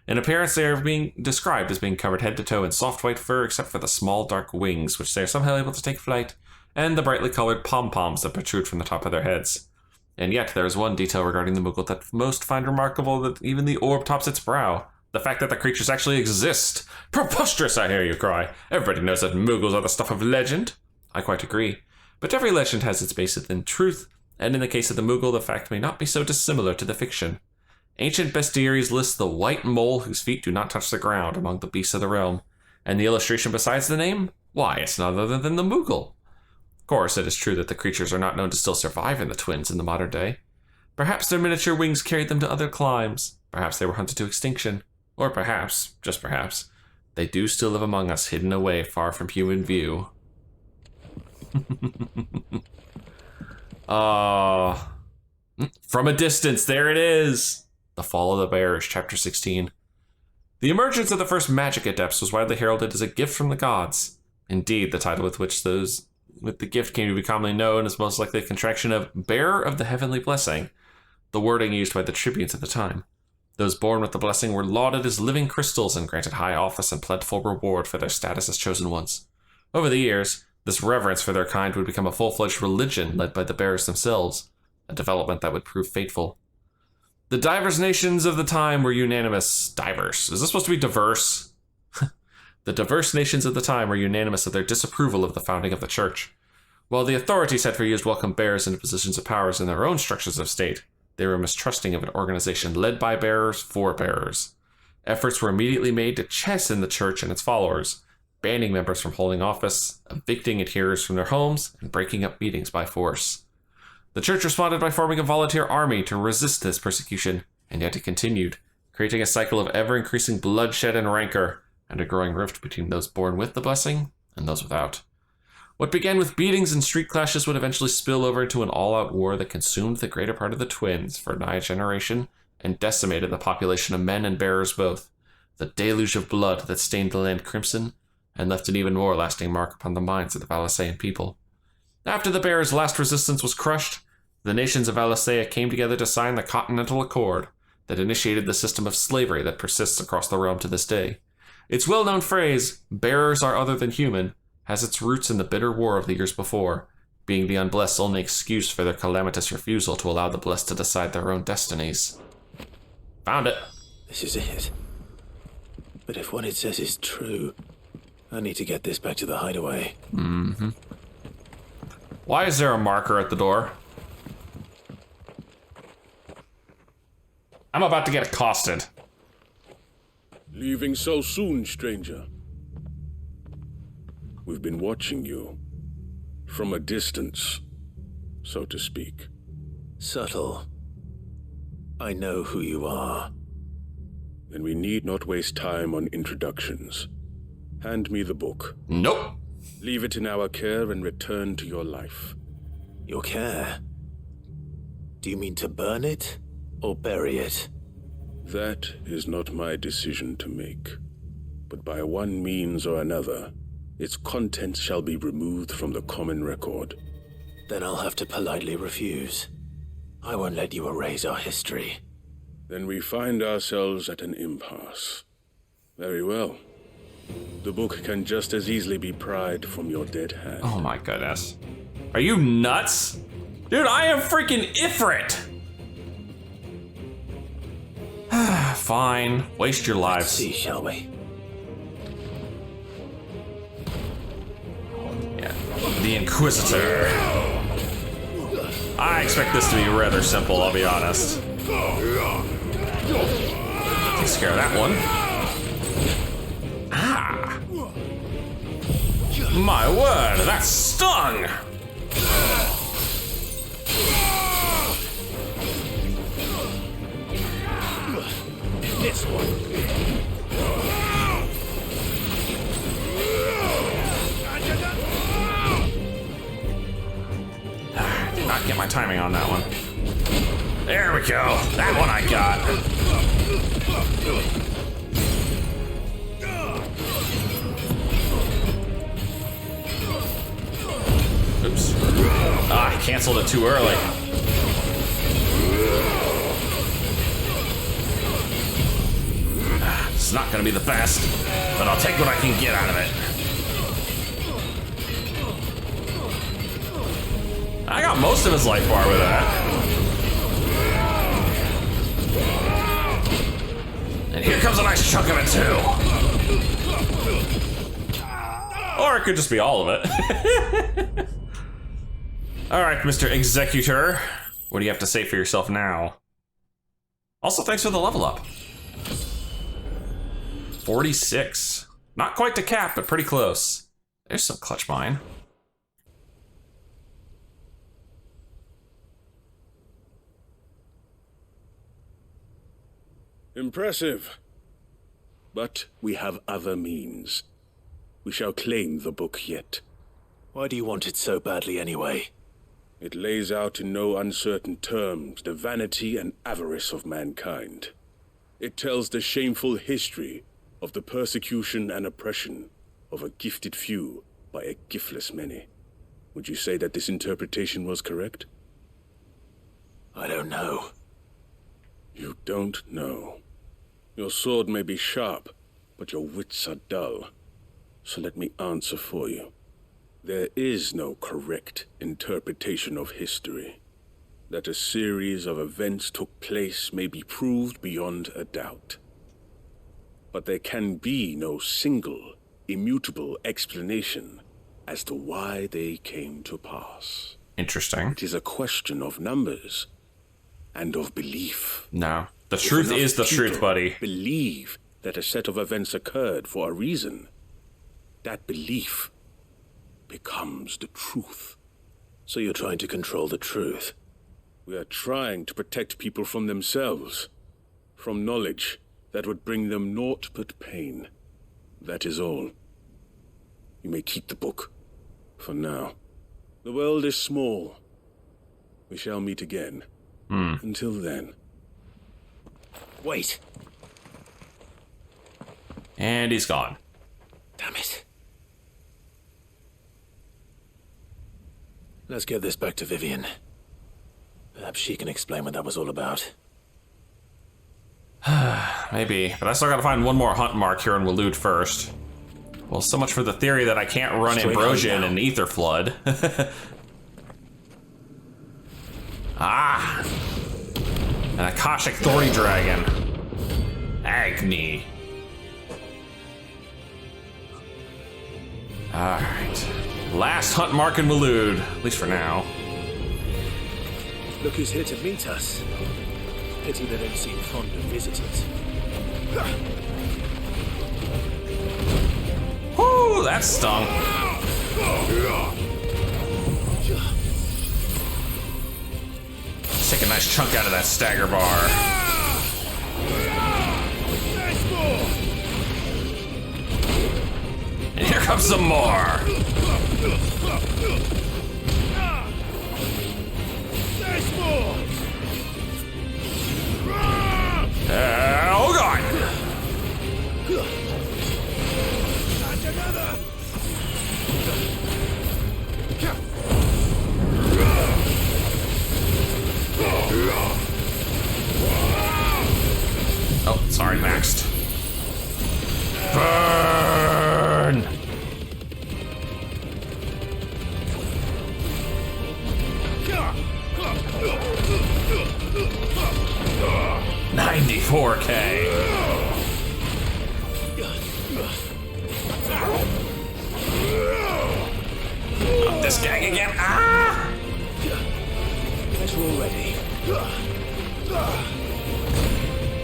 In appearance, they are being described as being covered head to toe in soft white fur except for the small dark wings, which they are somehow able to take flight, and the brightly colored pom-poms that protrude from the top of their heads. And yet, there is one detail regarding the Moogle that most find remarkable, that even the orb tops its brow. The fact that the creatures actually exist. Preposterous, I hear you cry. Everybody knows that Moogles are the stuff of legend. I quite agree. But every legend has its basis in truth, and in the case of the Moogle, the fact may not be so dissimilar to the fiction. Ancient bestiaries list the white mole whose feet do not touch the ground among the beasts of the realm. And the illustration besides the name? Why, it's none other than the Moogle. Of course, it is true that the creatures are not known to still survive in the twins in the modern day. Perhaps their miniature wings carried them to other climes. Perhaps they were hunted to extinction. Or perhaps, just perhaps, they do still live among us, hidden away far from human view. From a distance, there it is! The Fall of the Bears, Chapter 16. The emergence of the first magic adepts was widely heralded as a gift from the gods. Indeed, the title with which those with the gift came to be commonly known is most likely a contraction of Bearer of the Heavenly Blessing, the wording used by the tribunes at the time. Those born with the blessing were lauded as living crystals and granted high office and plentiful reward for their status as chosen ones. Over the years, this reverence for their kind would become a full-fledged religion led by the bearers themselves, a development that would prove fateful. The diverse nations of the time were unanimous. Diverse. Is this supposed to be diverse? The diverse nations of the time were unanimous of their disapproval of the founding of the church. While the authorities had for years welcomed bearers into positions of powers in their own structures of state, they were mistrusting of an organization led by bearers for bearers. Efforts were immediately made to chasten the church and its followers, banning members from holding office, evicting adherers from their homes, and breaking up meetings by force. The church responded by forming a volunteer army to resist this persecution, and yet it continued, creating a cycle of ever-increasing bloodshed and rancor, and a growing rift between those born with the blessing and those without. What began with beatings and street clashes would eventually spill over into an all-out war that consumed the greater part of the twins for nigh a generation and decimated the population of men and bearers both, the deluge of blood that stained the land crimson and left an even more lasting mark upon the minds of the Valasean people. After the bearers' last resistance was crushed, the nations of Valacea came together to sign the Continental Accord that initiated the system of slavery that persists across the realm to this day. Its well-known phrase, bearers are other than human, has its roots in the bitter war of the years before, being the unblessed's only excuse for their calamitous refusal to allow the blessed to decide their own destinies. Found it. This is it. But if what it says is true, I need to get this back to the hideaway. Mm-hmm. Why is there a marker at the door? I'm about to get accosted. Leaving so soon, stranger? We've been watching you. From a distance, so to speak. Subtle. I know who you are. Then we need not waste time on introductions. Hand me the book. Nope. Leave it in our care and return to your life. Your care? Do you mean to burn it or bury it? That is not my decision to make. But by one means or another, its contents shall be removed from the common record. Then I'll have to politely refuse. I won't let you erase our history. Then we find ourselves at an impasse. Very well. The book can just as easily be pried from your dead hand. Oh my goodness. Are you nuts? Dude, I am freaking Ifrit! Fine. Waste your lives. Let's see, shall we? Yeah. The Inquisitor. I expect this to be rather simple, I'll be honest. Takes care of that one. Ah! My word, that stung! This one. timing on that one. There we go. That one I got. Oops. Ah, I canceled it too early. It's not gonna be the best, but I'll take what I can get out of it. I got most of his life bar with that. And here comes a nice chunk of it too. Or it could just be all of it. Alright, Mr. Executor. What do you have to say for yourself now? Also, thanks for the level up. 46. Not quite to cap, but pretty close. There's some clutch mine. Impressive. But we have other means. We shall claim the book yet. Why do you want it so badly anyway? It lays out in no uncertain terms the vanity and avarice of mankind. It tells the shameful history of the persecution and oppression of a gifted few by a giftless many. Would you say that this interpretation was correct? I don't know. You don't know. Your sword may be sharp, but your wits are dull. So let me answer for you. There is no correct interpretation of history. That a series of events took place may be proved beyond a doubt. But there can be no single, immutable explanation as to why they came to pass. Interesting. It is a question of numbers and of belief. No. The truth is the truth, buddy. Believe that a set of events occurred for a reason. That belief becomes the truth. So you're trying to control the truth? We are trying to protect people from themselves, from knowledge that would bring them naught but pain. That is all. You may keep the book, for now. The world is small. We shall meet again. Until then. Wait. And he's gone. Damn it. Let's get this back to Vivian. Perhaps she can explain what that was all about. Maybe, but I still gotta find one more hunt mark here in Waloed first. Well, so much for the theory that I can't run Ambrosian and Ether Flood. Ah! An Akashic Thorny Dragon. Agni. Alright. Last hunt mark in Waloed, at least for now. Look who's here to meet us. Pity they don't seem fond of visitors. Whoo, that stung. Take a nice chunk out of that stagger bar. And here comes some more. Oh god! Oh, sorry, maxed. Burn! $94K. Up this gang again. Ah! Guess we're all ready.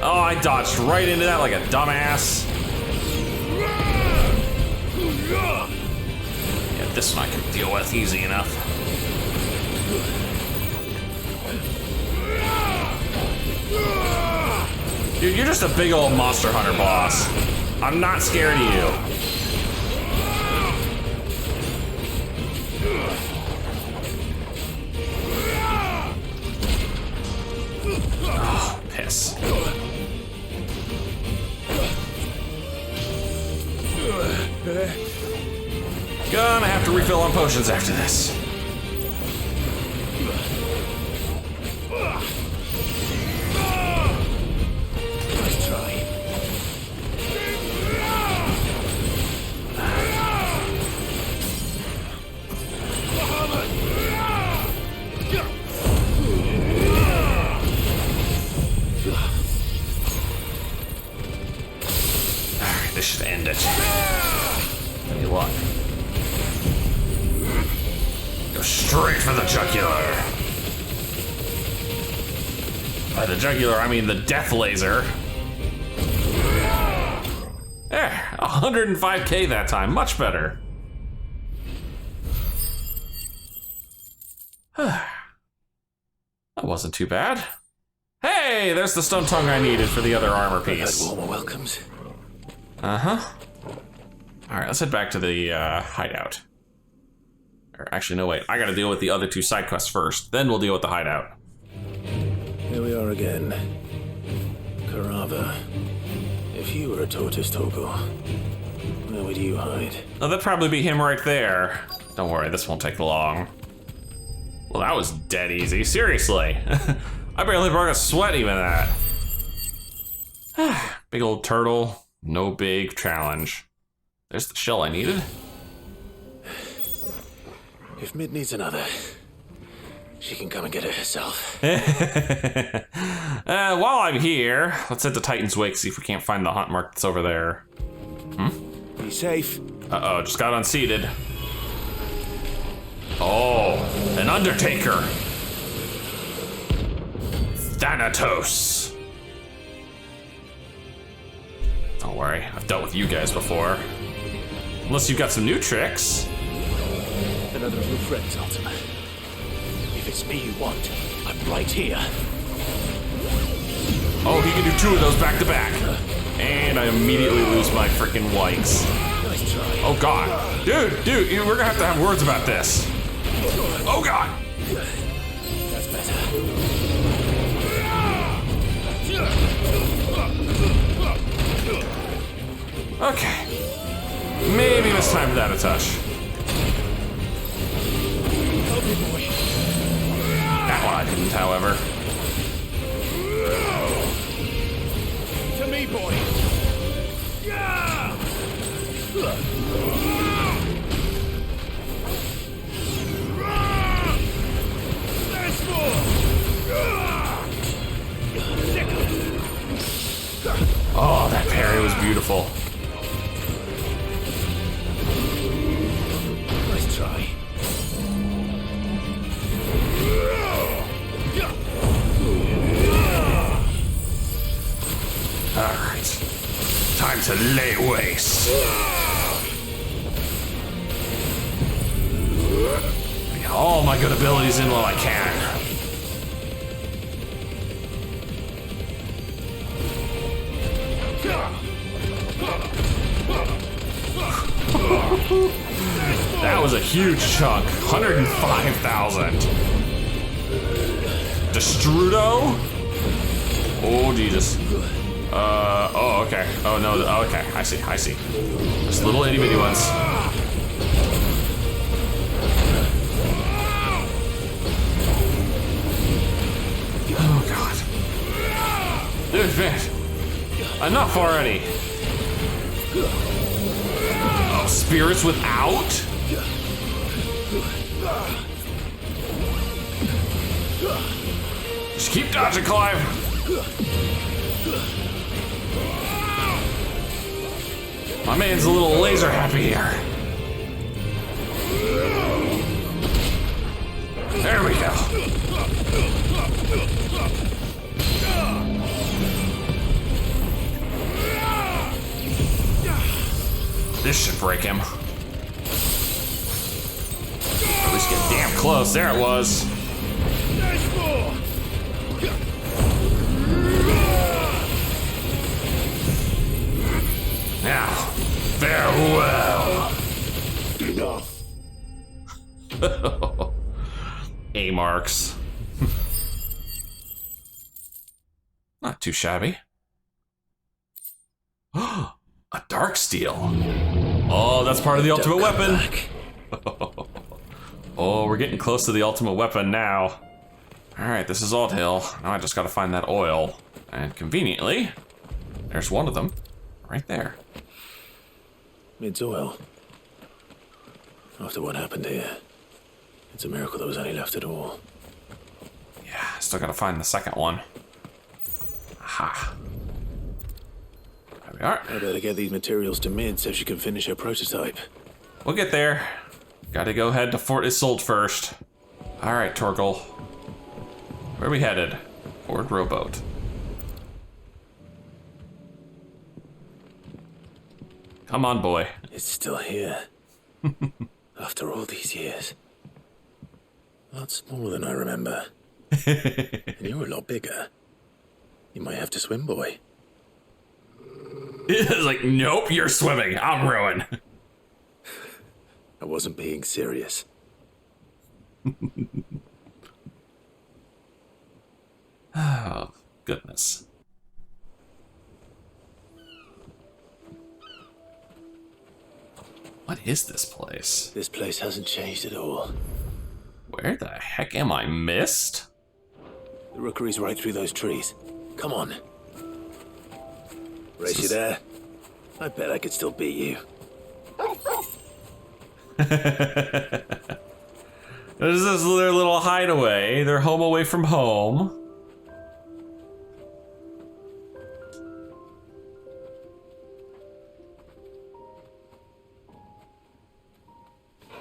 Oh, I dodged right into that like a dumbass. Yeah, this one I can deal with easy enough. Dude, you're just a big old Monster Hunter boss. I'm not scared of you. refill on potions after this. Nice try. Alright, this should end it. Any luck? Go straight for the jugular. By the jugular, I mean the death laser. There, 105k that time, much better. That wasn't too bad. Hey, there's the stone tongue I needed for the other armor piece. Warmer welcomes. Uh-huh. Alright, let's head back to the hideout. Or actually, no, wait. I gotta deal with the other two side quests first. Then we'll deal with the hideout. Here we are again. Carava. If you were a tortoise, Toggle, where would you hide? Oh, that'd probably be him right there. Don't worry, this won't take long. Well, that was dead easy. Seriously. I barely broke a sweat even at that. Big old turtle. No big challenge. There's the shell I needed. If Mid needs another, she can come and get it herself. While I'm here, let's head to Titan's Wake, see if we can't find the hunt mark that's over there. Be safe. Uh-oh, just got unseated. Oh, an Undertaker. Thanatos. Don't worry, I've dealt with you guys before. Unless you've got some new tricks. Another of your friends, Ultima. If it's me you want, I'm right here. Oh, he can do two of those back to back. And I immediately lose my freaking likes. Nice try. Oh god. Dude, we're gonna have words about this. Oh god. That's better. Okay. Maybe this time without a touch. That one I didn't, however. To me, boy. Oh, that parry was beautiful. Nice try. Alright. Time to lay waste. Get all my good abilities in while I can. That was a huge chunk. 105,000. Destrudo? Oh, Jesus. Oh, okay. Oh, no, okay. I see. Just little itty bitty ones. Oh, God. Dude, man. Enough already. Oh, spirits without? Just keep dodging, Clive. My man's a little laser happy here. There we go. This should break him. Or at least get damn close. There it was. Now, farewell. Enough. A marks. Not too shabby. A dark steel. Oh, that's part of the ultimate weapon. Oh, we're getting close to the ultimate weapon now. Alright, this is Old Hill. Now I just gotta find that oil. And conveniently, there's one of them. Right there. Mid's oil. After what happened here, it's a miracle there was any left at all. Yeah, still gotta find the second one. Aha. There we are. I better get these materials to Mid so she can finish her prototype. We'll get there. Gotta go head to Fort Isolde first. Alright, Torgal. Where are we headed? Ford rowboat. Come on, boy. It's still here. After all these years. A lot smaller than I remember. And you're a lot bigger. You might have to swim, boy. It's like, nope, you're swimming. I'm rowing. I wasn't being serious. Oh, goodness. What is this place? This place hasn't changed at all. Where the heck am I missed? The rookery's right through those trees. Come on. Race you there? I bet I could still beat you. This is their little hideaway. They're home away from home.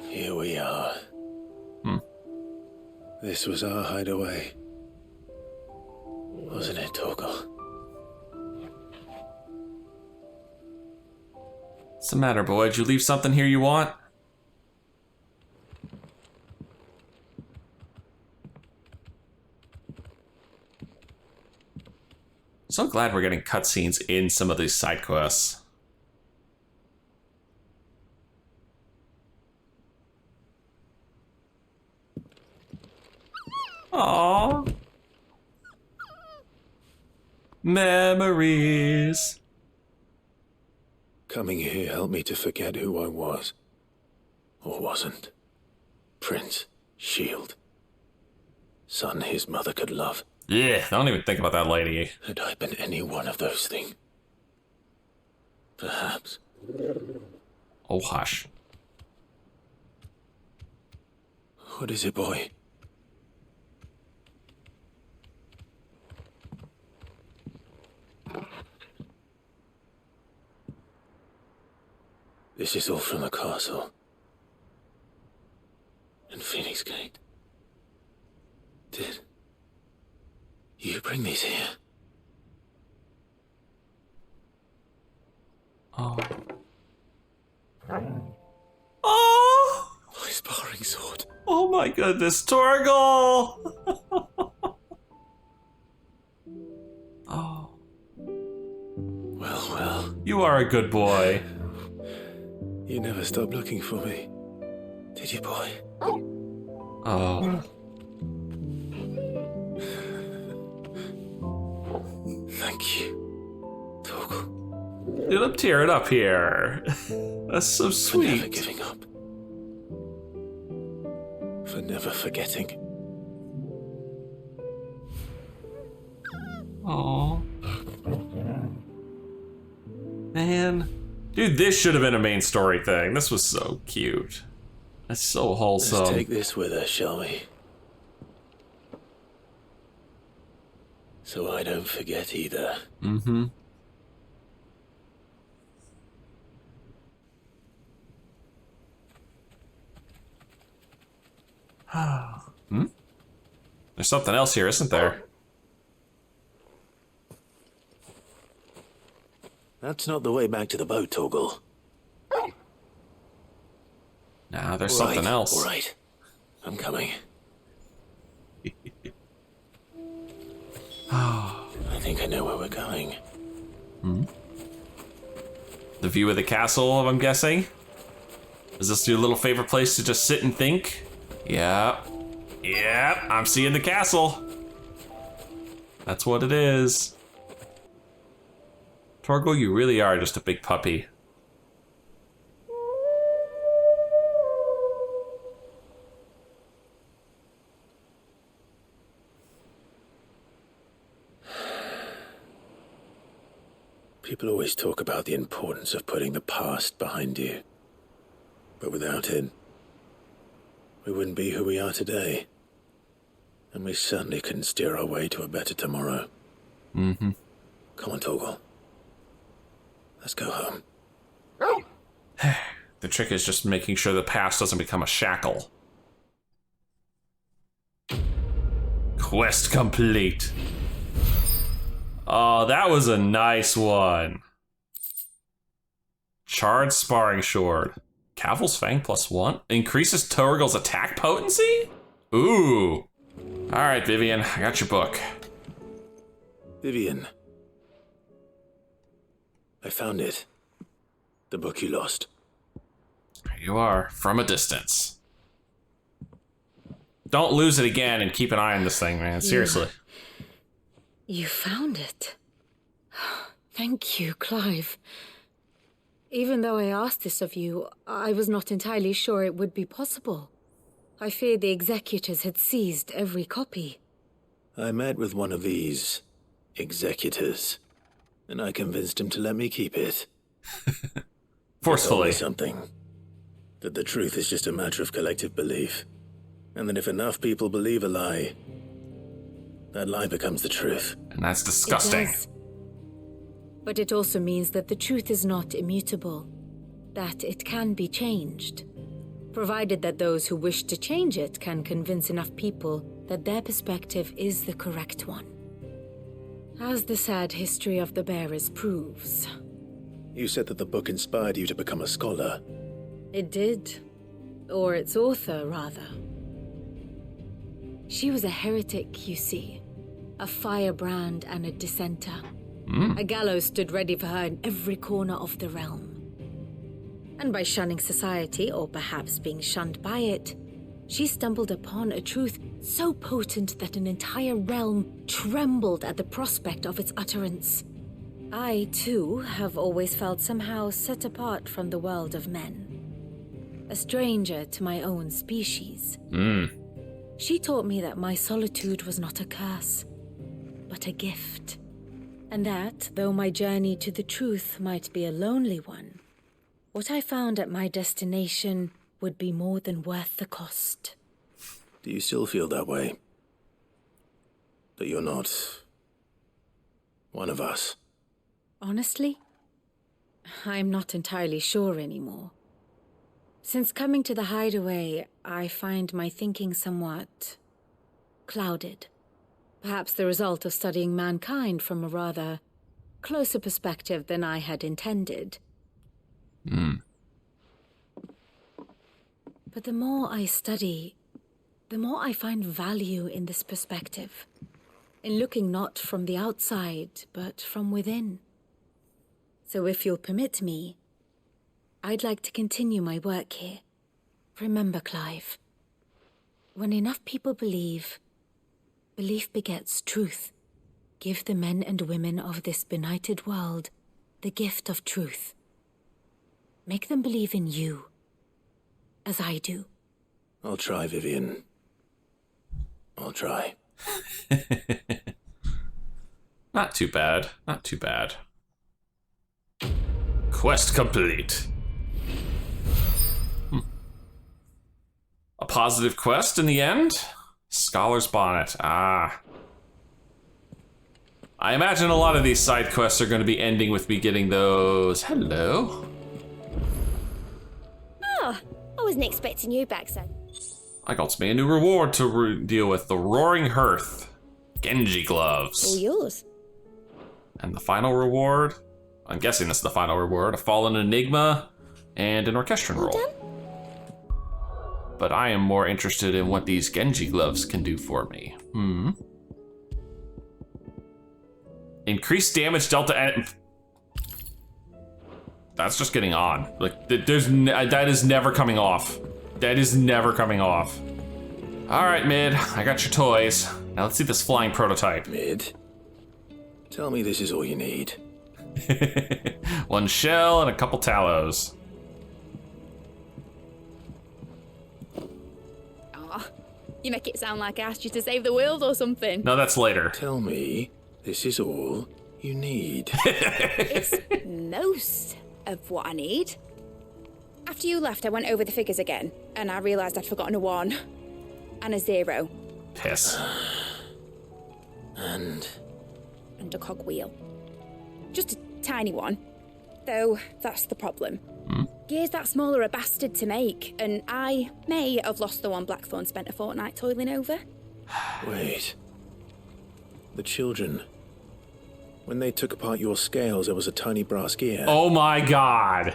Here we are. This was our hideaway. Wasn't it, Torgal? What's the matter, boy? Did you leave something here you want? So glad we're getting cutscenes in some of these side quests. Aww. Memories. Coming here helped me to forget who I was. Or wasn't. Prince, shield. Son his mother could love. Yeah, don't even think about that lady. Had I been any one of those things? Perhaps. Oh, hush. What is it, boy? This is all from the castle. And Phoenix Gate. Did you bring these here? Oh. Oh! My sparring sword. Oh my goodness, Torgal! Oh. Well. You are a good boy. You never stopped looking for me, did you, boy? Oh. Thank you, Torgal. Dude, I'm tearing up here. That's so sweet. For never giving up. For never forgetting. Aww. Man. Dude, this should have been a main story thing. This was so cute. That's so wholesome. Let's take this with us, shall we? So I don't forget either. Mm-hmm. Hmm? There's something else here, isn't there? That's not the way back to the boat, Torgal. Nah, there's something else. All right. I'm coming. I think I know where we're going. Hmm? The view of the castle, I'm guessing? Is this your little favorite place to just sit and think? Yep. Yep, I'm seeing the castle. That's what it is. Torgal, you really are just a big puppy. People always talk about the importance of putting the past behind you. But without it, we wouldn't be who we are today. And we certainly couldn't steer our way to a better tomorrow. Mm-hmm. Come on, Toggle. Let's go home. The trick is just making sure the past doesn't become a shackle. Quest complete. Oh, that was a nice one. Charred Sparring Sword. Caval's Fang +1. Increases Torgal's attack potency? Ooh. Alright, Vivian, I got your book. Vivian. I found it. The book you lost. There you are, from a distance. Don't lose it again and keep an eye on this thing, man. Seriously. You found it. Thank you, Clive. Even though I asked this of you, I was not entirely sure it would be possible. I feared the executors had seized every copy. I met with one of these executors, and I convinced him to let me keep it. Forcefully. Something. That the truth is just a matter of collective belief. And that if enough people believe a lie, that lie becomes the truth. And that's disgusting. It does. But it also means that the truth is not immutable. That it can be changed. Provided that those who wish to change it can convince enough people that their perspective is the correct one. As the sad history of the bearers proves. You said that the book inspired you to become a scholar. It did. Or its author, rather. She was a heretic, you see. A firebrand and a dissenter. A gallows stood ready for her in every corner of the realm. And by shunning society, or perhaps being shunned by it, she stumbled upon a truth so potent that an entire realm trembled at the prospect of its utterance. I, too, have always felt somehow set apart from the world of men. A stranger to my own species. She taught me that my solitude was not a curse, but a gift. And that, though my journey to the truth might be a lonely one, what I found at my destination would be more than worth the cost. Do you still feel that way? That you're not one of us? Honestly, I'm not entirely sure anymore. Since coming to the hideaway, I find my thinking somewhat clouded. Perhaps the result of studying mankind from a rather closer perspective than I had intended. But the more I study, the more I find value in this perspective. In looking not from the outside, but from within. So if you'll permit me, I'd like to continue my work here. Remember, Clive, when enough people believe, belief begets truth. Give the men and women of this benighted world the gift of truth. Make them believe in you, as I do. I'll try, Vivian. I'll try. Not too bad. Not too bad. Quest complete. A positive quest in the end? Scholar's Bonnet. Ah. I imagine a lot of these side quests are going to be ending with me getting those. Hello. Oh, I wasn't expecting you back then. I got me a new reward to deal with. The Roaring Hearth. Genji Gloves. All yours. And the final reward, I'm guessing this is the final reward, a Fallen Enigma and an Orchestrion roll. But I am more interested in what these Genji Gloves can do for me. Increased damage delta. That's just getting on. Like, that is never coming off. That is never coming off. All right, Mid, I got your toys. Now let's see this flying prototype. Mid, tell me this is all you need. One shell and a couple Talos. Oh, you make it sound like I asked you to save the world or something. No, that's later. Tell me this is all you need? It's most of what I need. After you left, I went over the figures again, and I realised I'd forgotten a 1 and a 0. Piss. And a cogwheel. Just a tiny one. Though, that's the problem. Gears that small are a bastard to make, and I may have lost the one Blackthorn spent a fortnight toiling over. Wait. The children. When they took apart your scales, there was a tiny brass gear. Oh my god.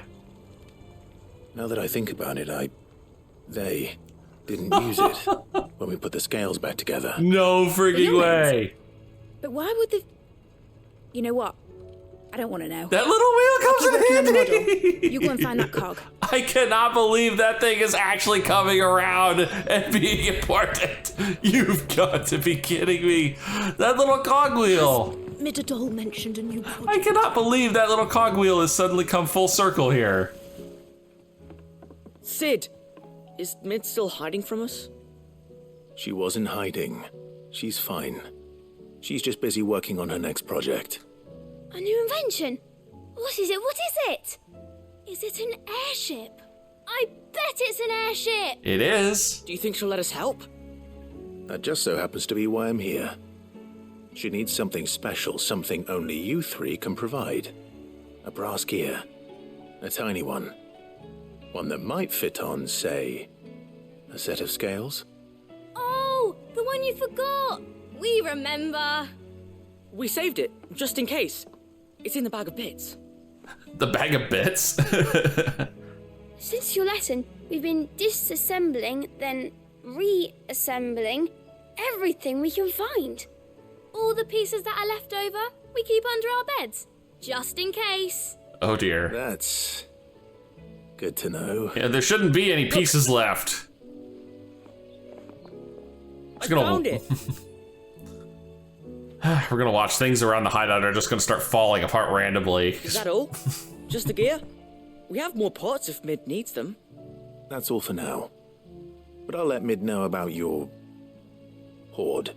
Now that I think about it, they didn't use it when we put the scales back together. No frigging way. But why would they... You know what? I don't want to know. That little wheel comes in handy. You go and find that cog. I cannot believe that thing is actually coming around and being important. You've got to be kidding me. That little cogwheel. Midadol mentioned a new project. I cannot believe that little cogwheel has suddenly come full circle here. Sid, is Mid still hiding from us? She wasn't hiding. She's fine. She's just busy working on her next project. A new invention? What is it? What is it? Is it an airship? I bet it's an airship! It is. Do you think she'll let us help? That just so happens to be why I'm here. She needs something special, something only you 3 can provide. A brass gear. A tiny one. One that might fit on, say, a set of scales. Oh, the one you forgot! We remember! We saved it, just in case. It's in the bag of bits. The bag of bits? Since your lesson, we've been disassembling, then reassembling everything we can find. All the pieces that are left over, we keep under our beds, just in case. Oh dear. That's good to know. Yeah, there shouldn't be any pieces left. I found it. We're gonna watch things around the hideout are just gonna start falling apart randomly. Is that all? Just the gear? We have more parts if Mid needs them. That's all for now. But I'll let Mid know about your hoard.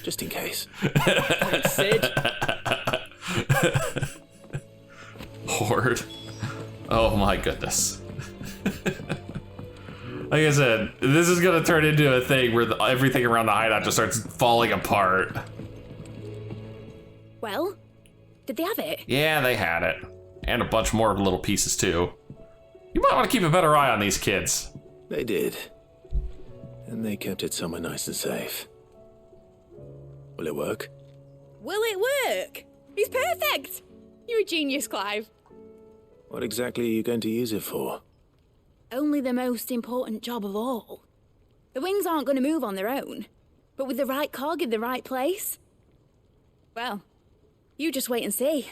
Just in case. Thanks, Sid. Hoard. Oh my goodness. Like I said, this is gonna turn into a thing where everything around the hideout just starts falling apart. Well, did they have it? Yeah, they had it. And a bunch more little pieces too. You might want to keep a better eye on these kids. They did. And they kept it somewhere nice and safe. Will it work? Will it work? He's perfect! You're a genius, Clive. What exactly are you going to use it for? Only the most important job of all. The wings aren't going to move on their own. But with the right cog in the right place... Well, you just wait and see.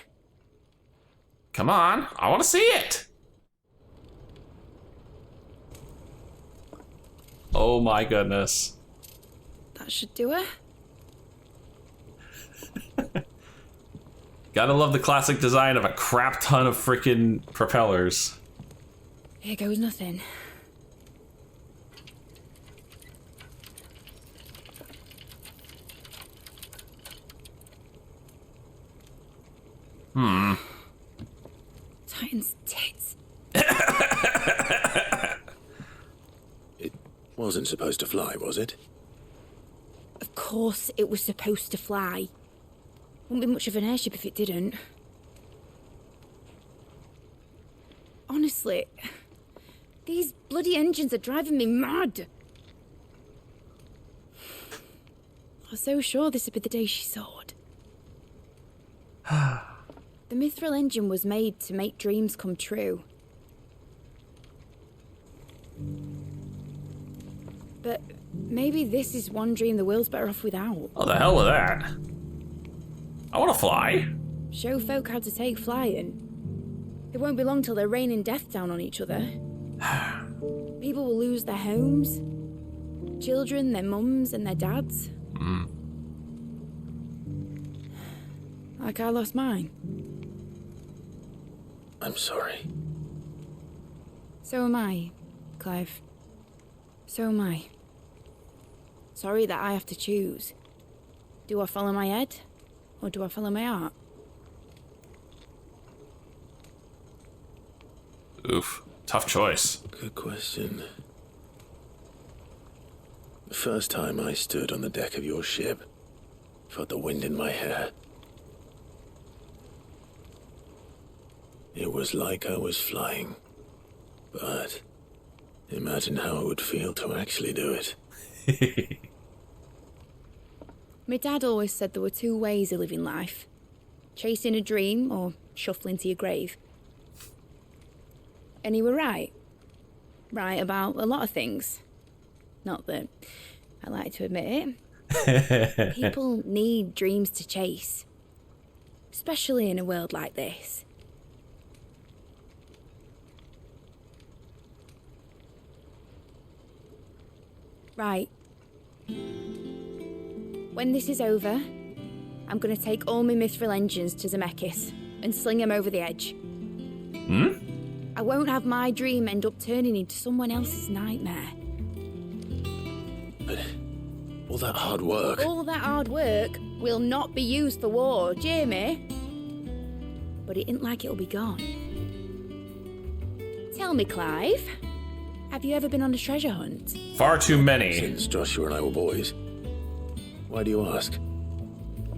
Come on, I want to see it. Oh my goodness. That should do it. Gotta love the classic design of a crap ton of freaking propellers. Here goes nothing. Titan's tits. It wasn't supposed to fly, was it? Of course it was supposed to fly. Wouldn't be much of an airship if it didn't. Honestly, these bloody engines are driving me mad. I was so sure this would be the day she soared. The Mithril engine was made to make dreams come true. But maybe this is one dream the world's better off without. Oh, the hell with that. I want to fly. Show folk how to take flying. It won't be long till they're raining death down on each other. People will lose their homes. Children, their mums and their dads. Like I lost mine. I'm sorry. So am I, Clive. So am I. Sorry that I have to choose. Do I follow my head? Or do I follow my heart? Oof. Tough choice. Good question. The first time I stood on the deck of your ship, felt the wind in my hair. It was like I was flying. But imagine how it would feel to actually do it. My dad always said there were two ways of living life. Chasing a dream or shuffling to your grave. And he were right. Right about a lot of things. Not that I like to admit it. People need dreams to chase. Especially in a world like this. Right. When this is over, I'm gonna take all my mithril engines to Zemeckis and sling them over the edge. I won't have my dream end up turning into someone else's nightmare. But all that hard work... All that hard work will not be used for war, Jamie. But it isn't like it'll be gone. Tell me, Clive, have you ever been on a treasure hunt? Far too many. Since Joshua and I were boys. Why do you ask?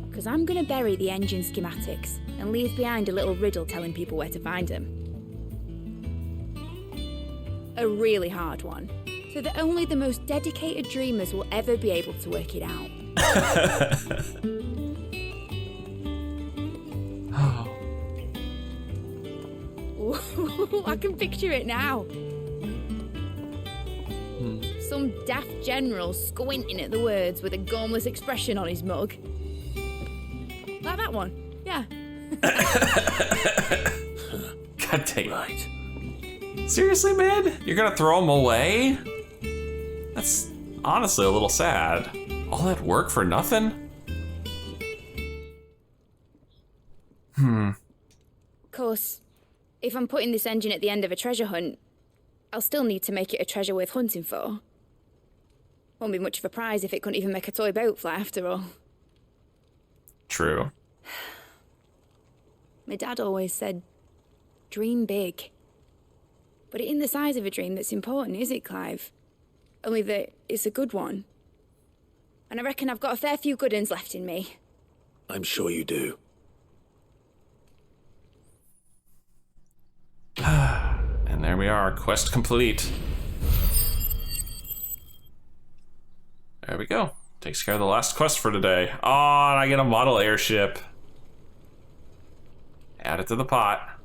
Because I'm going to bury the engine schematics and leave behind a little riddle telling people where to find them. A really hard one, so that only the most dedicated dreamers will ever be able to work it out. Ooh, I can picture it now. Some daft general squinting at the words with a gormless expression on his mug. Like that one, yeah. God dang. Right. Seriously, man? You're gonna throw them away? That's honestly a little sad. All that work for nothing? Of course, if I'm putting this engine at the end of a treasure hunt, I'll still need to make it a treasure worth hunting for. Won't be much of a prize if it couldn't even make a toy boat fly after all. True. My dad always said, dream big. But it ain't the size of a dream that's important, is it, Clive? Only that it's a good one. And I reckon I've got a fair few good uns left in me. I'm sure you do. And there we are, quest complete. There we go. Takes care of the last quest for today. Oh, and I get a model airship. Add it to the pot,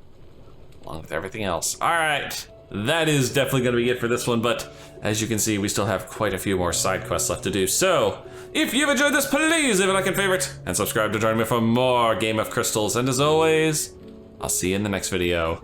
along with everything else. All right, that is definitely gonna be it for this one, but as you can see, we still have quite a few more side quests left to do. So, if you've enjoyed this, please leave a like and favorite, and subscribe to join me for more Game of Crystals. And as always, I'll see you in the next video.